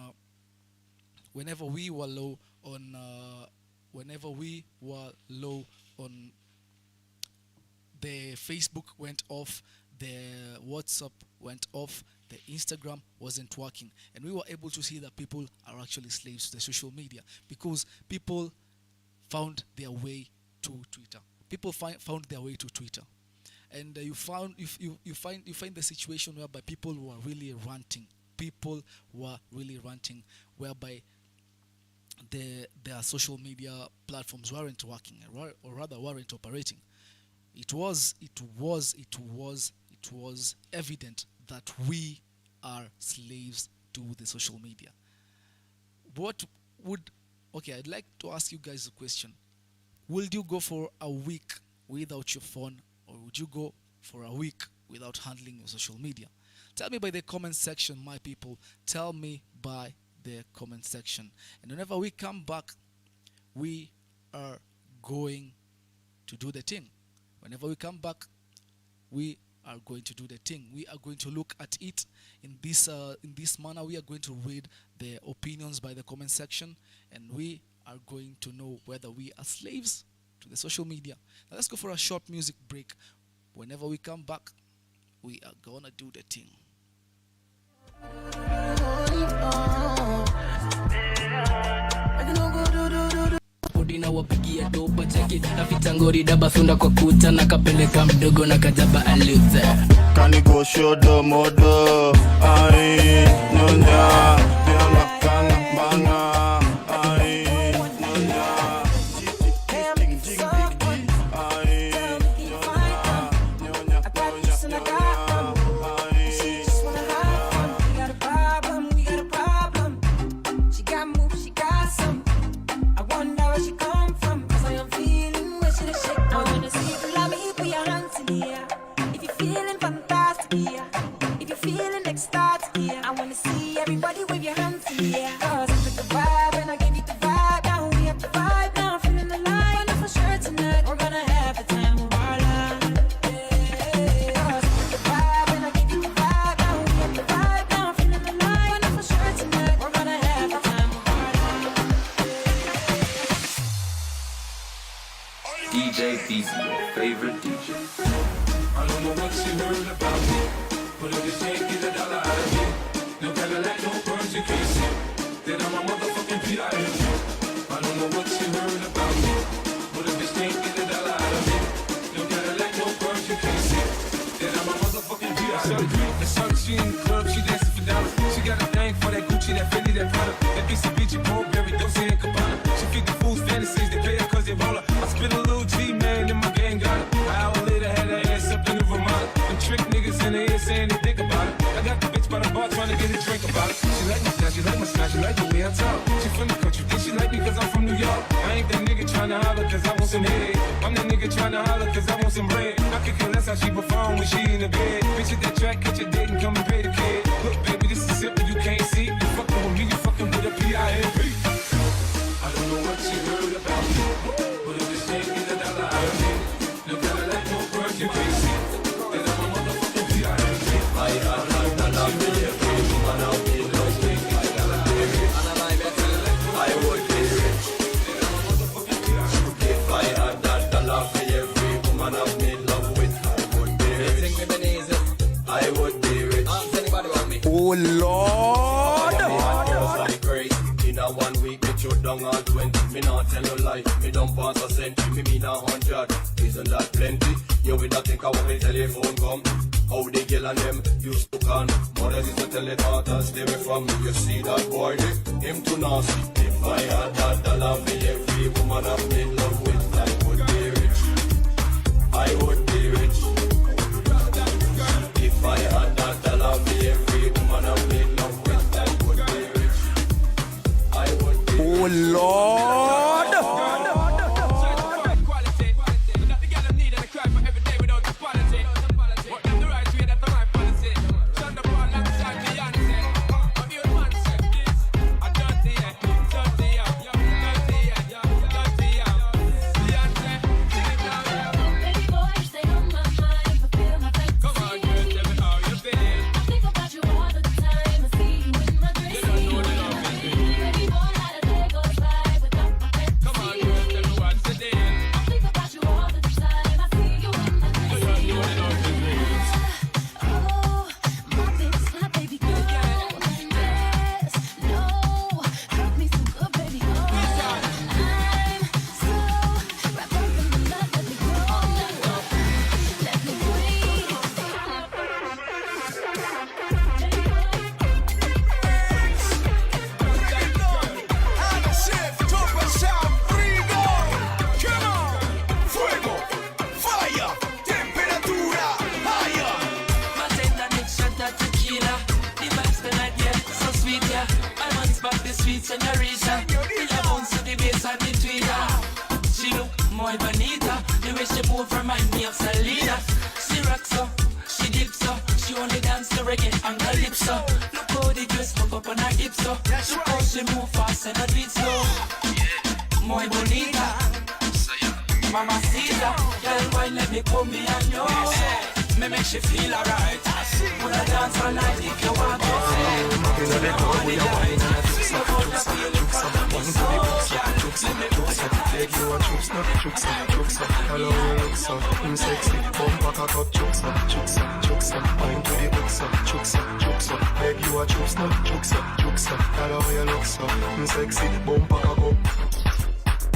the Facebook went off, the WhatsApp went off, the Instagram wasn't working, and we were able to see that people are actually slaves to the social media because people found their way to Twitter. People found their way to Twitter, and you find the situation whereby people were really ranting. People were really ranting, whereby their social media platforms weren't working, or rather weren't operating. It was evident that we are slaves to the social media. I'd like to ask you guys a question. Would you go for a week without your phone, or would you go for a week without handling your social media? Tell me by the comment section, my people. Tell me by the comment section. And whenever we come back, we are going to do the thing. Whenever we come back, we are going to do the thing. We are going to look at it in this manner. We are going to read the opinions by the comment section, and we are going to know whether we are slaves to the social media. Now let's go for a short music break. Whenever we come back, we are gonna do the thing. Podina wapigia dopa cheki nafita ngori daba sunda kwa kuta na kapeleka mdogo na kajaba aluze Kani go shodo modo ai nyonya yana kana bana ai nyonya Everybody wave your hands in the air. Cause I took the vibe and I gave you the vibe. Now we have the vibe, now I'm feeling alive. And for sure tonight we're gonna have the time of our lives. Cause I took the vibe and I gave you the vibe. Now we have the vibe, now I'm feeling alive. And for sure tonight we're gonna have the time of our lives. DJ Veezy, your favorite DJ. I don't know what you heard about me, but if you can't get $1 out of me, no Cadillac, no birds, you can't see. Then I'm a motherfucking P.I.M. I don't know what you heard about me, but if you can't get $1 out of me, no Cadillac, no birds, you can't see. Then I'm a motherfucking P.I.M. The sun, she in the club, she dancing for dollars. She got a thing for that Gucci, that Fendi, that Prada, that BCBG, Burberry, Dolce and Gabbana. She feed the fools fantasies, they pay her cause they roll her. I spit a little G, man, and my gang got it. An hour later, had her ass up in the Vermont. Them trick niggas in the ear saying they think about it. I got the bitch by the bar trying to get a drink about it. She like my style, she like my smile, she like the way I talk. She from the country, think she like me cause I'm from New York. I ain't that nigga tryna holler cause I want some head. I'm that nigga tryna holler cause I want some bread. I could care less how she perform when she in the bed. Bitch at that track, catch a date and come and pay the kid. Look baby, this is simple, you can't see. You fucking with me, you fucking with a P.I.M.P. I don't know what you heard about me, but if you can't get $1 out of me, no Cadillac, no birds, you can't see. Then I'm a motherfucking P.I.M.P. I would be rich. If I had that dollar for every woman I've made love with, I would be rich. I would be rich. Anybody want me? Oh Lord! In a 1 week, me shoot down all 20. Me not tell no lie, me don't pass a cent. Me mean 100, isn't that plenty? You with that think I want me telephone come. How they girl and them used to can. Mothers used to tell the daughters stay away from me. You see that boy, him too nasty. If I had that dollar for every woman I've made love with, I would be rich. I would be rich. If I had that dollar for every woman I've made love with, I would be rich. I would be rich. Oh Lord! sweet señorita. With a bounce to the bass and the tweeter. She look more bonita. The way she move remind me of Selena. She rocks up, she dips up. She only dance to reggae and calypso. Look how the dress hook up on her hips up. Look how she move fast and I do it slow. Muy bonita, mamacita. Girl, why let me come me and you? Me make she feel alright. Wanna dance all night if you want to. Inna the club we a wine and a juksa, juksa, juksa. Wine to the juksa, juksa, juksa. Take you a juksa, juksa, juksa. Hello, you look so sexy. Bumper cock up, juksa, juksa, juksa. Wine to the juksa, juksa, juksa. Take you a juksa, juksa, juksa. Hello, you look so sexy. Bumper cock up.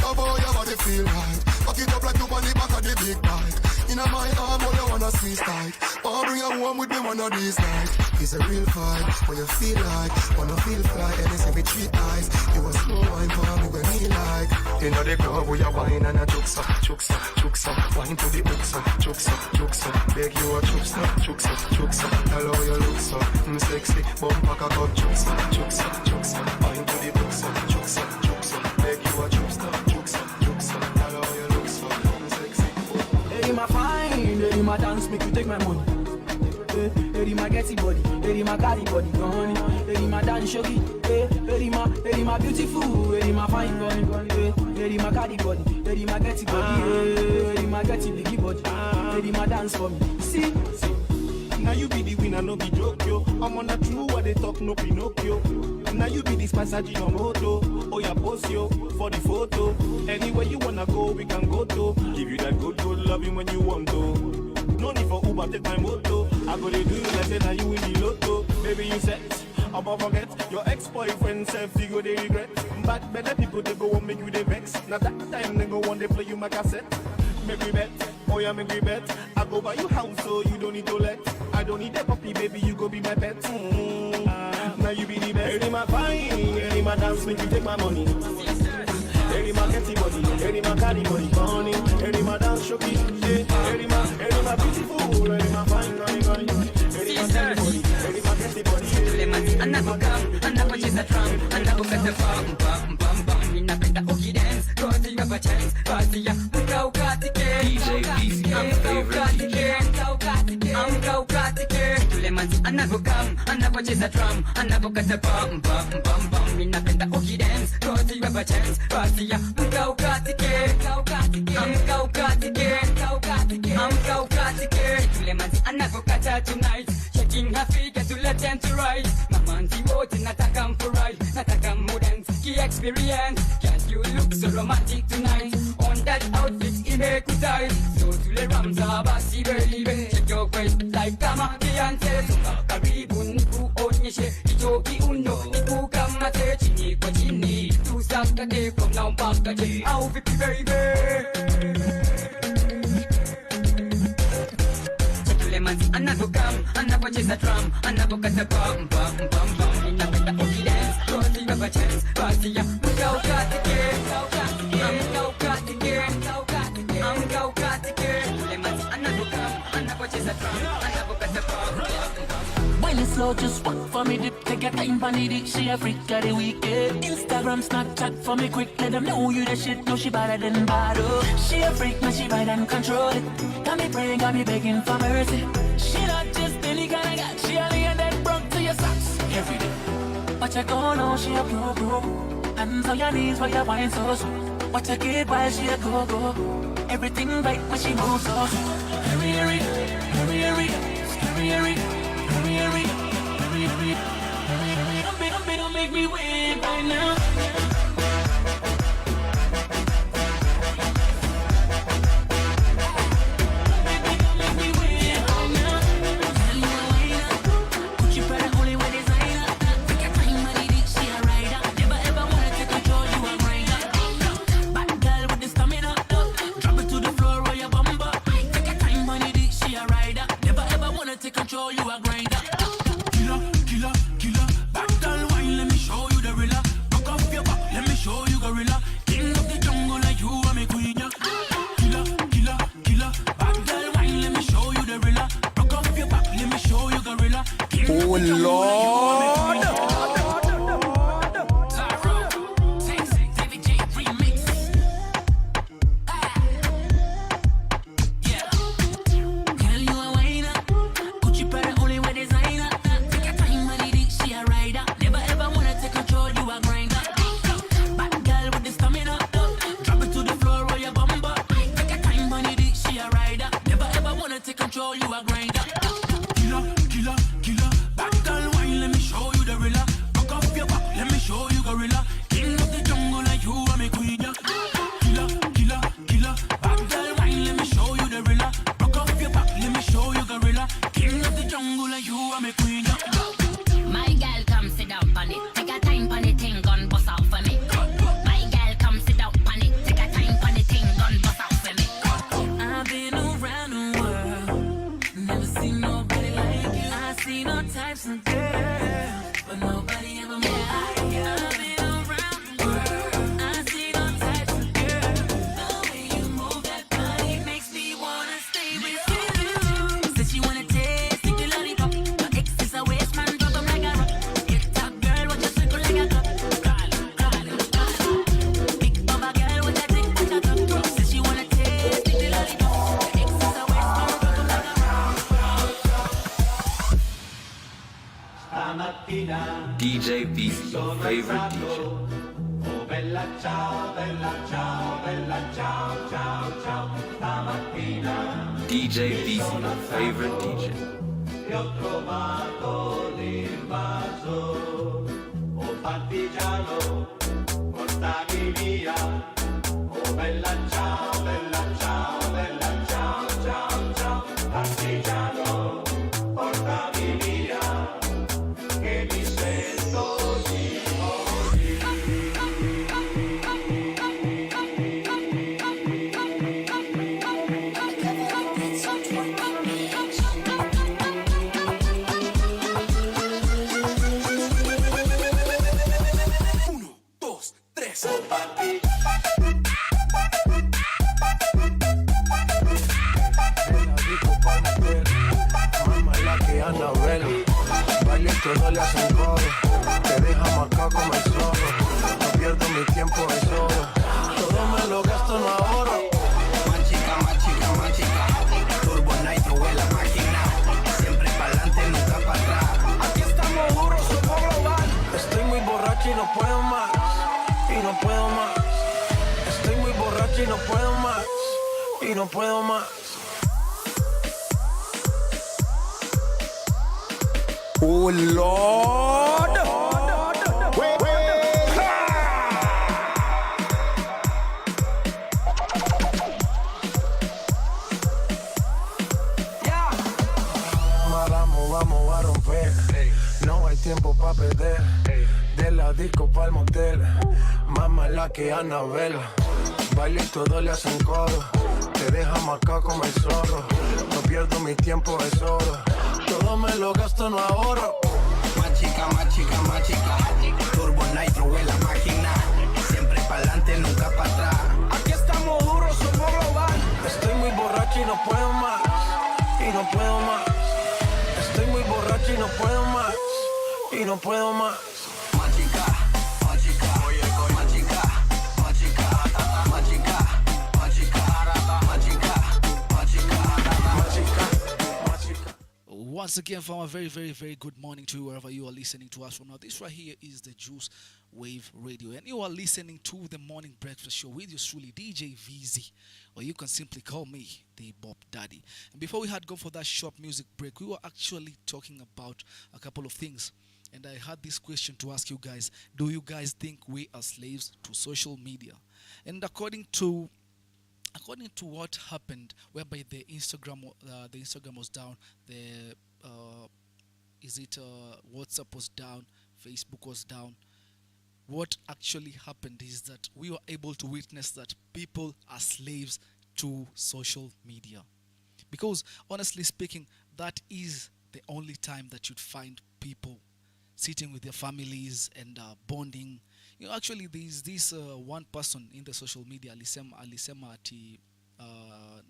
Love how your body feel right. Back it up like you on the back of the big bike. Inna my arm, all you wanna squeeze tight. Wanna bring you home with me one of these nights. It's a real fight, what you feel like. Wanna feel fly, and it's every 3 eyes. You a slow wine for me when me like. Inna the club we a wine and a juksa, juksa, juksa. Wine to the juksa, juksa, juksa. Beg you a juksa, juksa, juksa. Hello, you look so sexy. Bumper cock up, juksa, juksa, juksa. Wine to the juksa, juksa, juksa. Beg you a juksa, juksa, juksa. Hello, you look so sexy. Hey, my fine, hey, my dance, make you take my money. Hey, my getty body, hey, my carry body, gone. Hey, my dance, shogi. Hey, my beautiful, hey, my fine body, hey, my carry body, hey, my getty body, hey, my getty biggie body, hey, my dance for me. See. Now you be the winner, no be joke, yo. I'm on a true what they talk, no Pinocchio. Now you be this passage on moto. Oh, yeah, post yo for the photo. Anywhere you wanna go, we can go to. Give you that good loving when you want to. No need for Uber, take my moto. I go to do you like say now you in the lotto. Baby, you set. I'ma forget your ex-boyfriend self, you go they regret. But better people they go and make you they vex. Now that time they go on they play you my cassette. Make me bet, oh yeah, make me bet. I go buy you house so you don't need to let. I don't need a puppy, baby, you go be my pet. Now you be the best. Any my fine, any my dance, make you take my money. Any my getty body, any my carry body, money. Any my dance, shoki. Any my beautiful, any my fine, any my carry body, any my getty body. Anapocheza drum, anapokata bam bam bam bam. Ninapenda ukidance, cause you have a chance. Basi ya mkaukatike, mkaukatike. Tulemanzi anapokam, anapocheza drum, anapokata bam bam bam bam. Ninapenda ukidance, cause you have a chance. Basi ya mkaukatike, mkaukatike. Tulemanzi anapokata tonight, shaking her figure to let them to rise. Mamanzi wote nataka mfurahi, nataka mudance ki experience. Can you look so romantic tonight? On that outfit imekutai. So tule ramza basi baby, shake your waist like kama Beyonce. Songa karibu nikuonyeshe hicho kiuno, nikukamate chini kwa chini. Tusakate from now mpaka je, au vipi baby? Manzi anapokam, anapocheza drum, anapokata bam bam bam bam. Ninapenda ukidance, cause you have a chance. Basi ya mkaukatike, mkaukatike. Ule manzi anapokam, anapocheza drum, anapokata bam bam bam. When it's slow, just walk for me dip. Take your time on it, she a freak of the weekend. Instagram, Snapchat for me quick. Let them know you the shit, know she better than bottle. She a freak, now she ride and control it. Got me praying, got me begging for mercy. She not just any kind of guy. She a lay and then broke to your socks every day. But you go know she a pro. Hands on your knees while you wine so smooth. Watch her kid while she a go. Everything right when she moves so smooth. Hurry, hurry, hurry, hurry, hurry, hurry. Don't make me wait right now. Control you a grinder. Killer, killer, killer. Bad girl wine, let me show you the rilla. DJ Veezy, your favorite DJ. Oh bella ciao, bella ciao, ciao, ciao, stamattina DJ Veezy, your favorite DJ. ti ho trovato l'invaso, oh partigiano, portami via, oh bella ciao, bella ciao, ciao, ciao, partigiano, portami via, che mi sento di todo le hace un coro, te deja marcado como el zorro. No pierdo mi tiempo, es oro. Todo me lo gasto, no ahorro. Machica, turbo nitro en la máquina. Siempre pa'lante, nunca para atrás. Aquí estamos duros, somos global. Estoy muy borracho y no puedo más. Y no puedo más. Estoy muy borracho y no puedo más. Y no puedo más. Oh Lord! Vamos a romper. No hay tiempo pa' perder. De la disco pa'l motel. Más mala que Anabela. Baile y todo le hacen coro. Te deja marcado como el zorro. No pierdo mi tiempo, es oro. Todo me lo gasto, no ahorro. Machica, turbo nitro en la máquina. Siempre pa'lante, nunca para atrás. Aquí estamos duros, somos global. Estoy muy borracho y no puedo más. Y no puedo más. Estoy muy borracho y no puedo más. Y no puedo más. Once again, from a very, very, very good morning to you wherever you are listening to us from now. This right here is the Juice Wave Radio, and you are listening to the Morning Breakfast Show with yours truly, DJ Veezy, or you can simply call me the Bob Daddy. And before we had gone for that short music break, we were actually talking about a couple of things. And I had this question to ask you guys: do you guys think we are slaves to social media? And according to what happened, whereby the Instagram was down, the WhatsApp was down, Facebook was down. What actually happened is that we were able to witness that people are slaves to social media, because honestly speaking, that is the only time that you'd find people sitting with their families and bonding. You know, actually, there's this one person in the social media, alisema ati,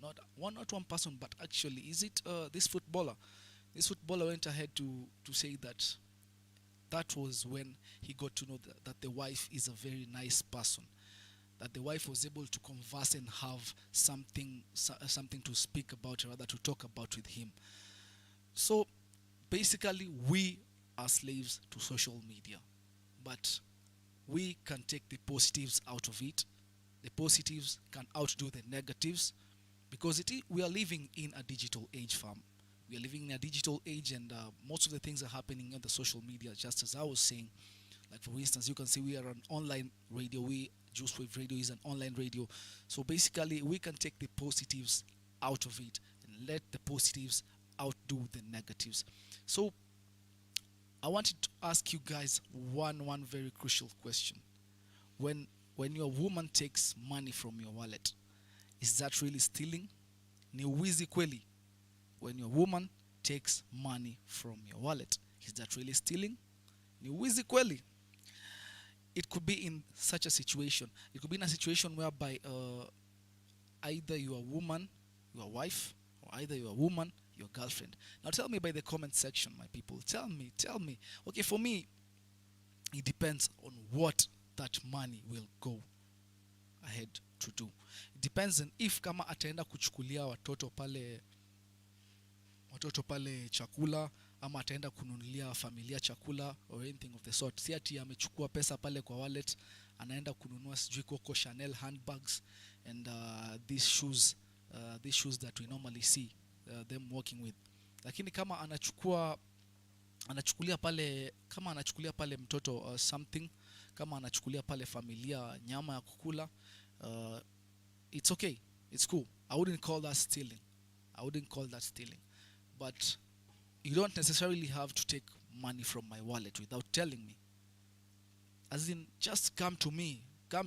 not one person, but actually, is it this footballer? This footballer went ahead to say that was when he got to know that the wife is a very nice person, that the wife was able to converse and have something to speak about, or rather to talk about with him. So basically, we are slaves to social media, but we can take the positives out of it. The positives can outdo the negatives, because we are living in a digital age, fam. We are living in a digital age, and most of the things are happening on the social media, just as I was saying. Like, for instance, you can see we are an online radio. Juice Wave Radio is an online radio. So basically, we can take the positives out of it and let the positives outdo the negatives. So I wanted to ask you guys one very crucial question. When your woman takes money from your wallet, is that really stealing? Ni wizi kweli? When your woman takes money from your wallet, is that really stealing? Ni wizi kweli? It could be in such a situation. It could be in a situation whereby either your woman, your wife, or either your woman, your girlfriend. Now tell me by the comment section, my people. Tell me. Okay, for me, it depends on what that money will go ahead to do. It depends on if kama ataenda kuchukulia watoto pale chakula, ama ataenda kununulia familia chakula or anything of the sort. Si ati amechukua pesa pale kwa wallet anaenda kununua sijui Coco Chanel handbags and these shoes that we normally see them walking with. Lakini kama anachukulia pale mtoto something, kama anachukulia pale familia nyama ya kukula, it's okay, it's cool. I wouldn't call that stealing. But you don't necessarily have to take money from my wallet without telling me. As in, just come to me. I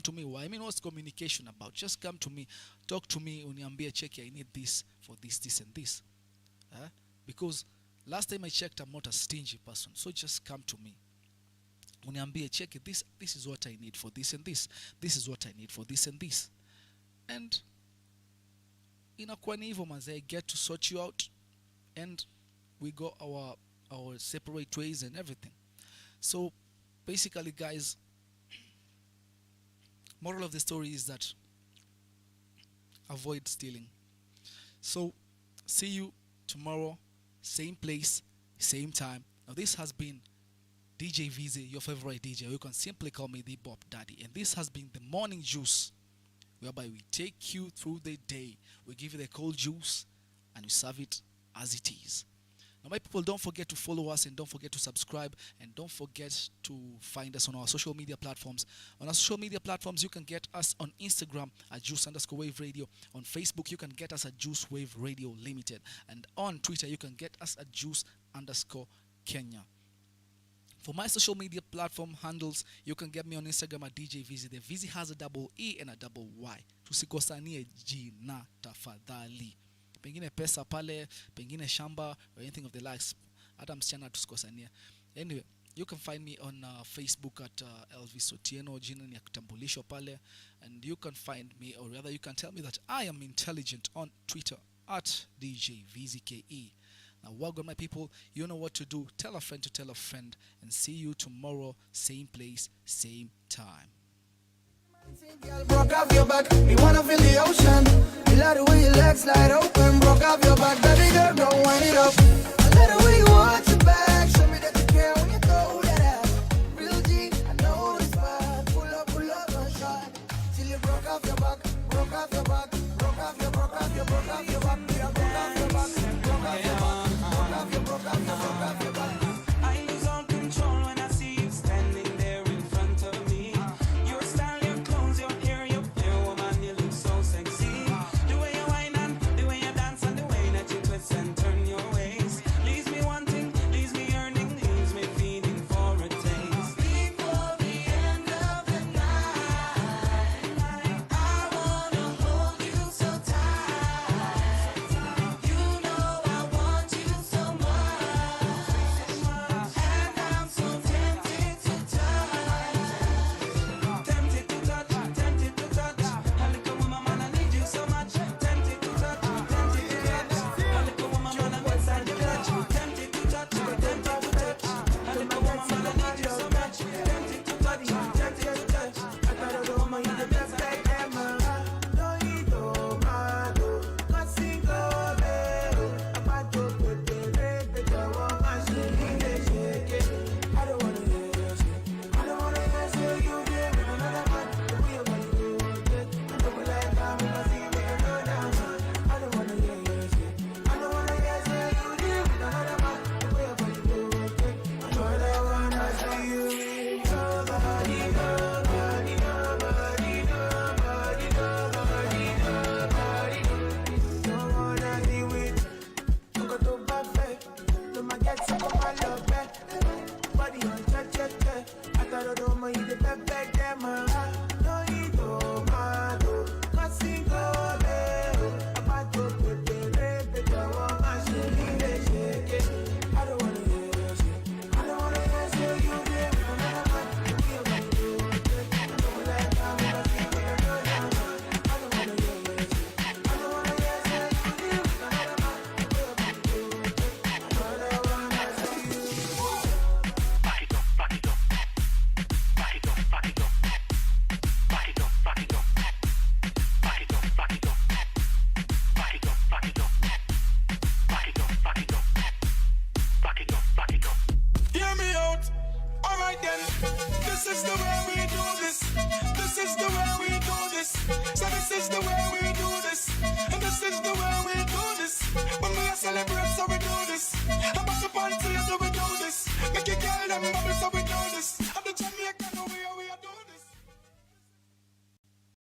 mean, what's communication about? Just come to me, talk to me, uniambie check, I need this for this and this. Because last time I checked, I'm not a stingy person, so just come to me. Uniambie check, this is what I need for this and this. This is what I need for this and this. And inakuwa ni hivyo manze, I get to sort you out and we go our separate ways and everything. So basically guys, moral of the story is that avoid stealing. So see you tomorrow, same place, same time. Now this has been DJ Veezy, your favorite DJ. You can simply call me the Bop Daddy. And this has been the Morning Juice, whereby we take you through the day. We give you the cold juice and we serve it as it is. Now my people, don't forget to follow us and don't forget to subscribe and don't forget to find us on our social media platforms. On our social media platforms, you can get us on Instagram at Juice_Wave Radio. On Facebook, you can get us at Juice Wave Radio Limited. And on Twitter, you can get us at Juice_Kenya. For my social media platform handles, you can get me on Instagram at DJ Veezy. The Veezy has a double E and a double Y. Tusikosanie jina tafadhali. Pengine pesa pale, pengine shamba, or anything of the likes. Hata msichana tusikosania. Anyway, you can find me on Facebook at Elvis Otieno, jina ni ya kitambulisho pale. And you can find me, or rather you can tell me that I am intelligent on Twitter at DJ VZKE. Now, welcome my people. You know what to do. Tell a friend to tell a friend. And see you tomorrow, same place, same time. Girl, broke off your back, me wanna feel the ocean. You like the way your legs slide open. Broke off your back, baby girl, don't wind it up. I like the way you watch your back, show me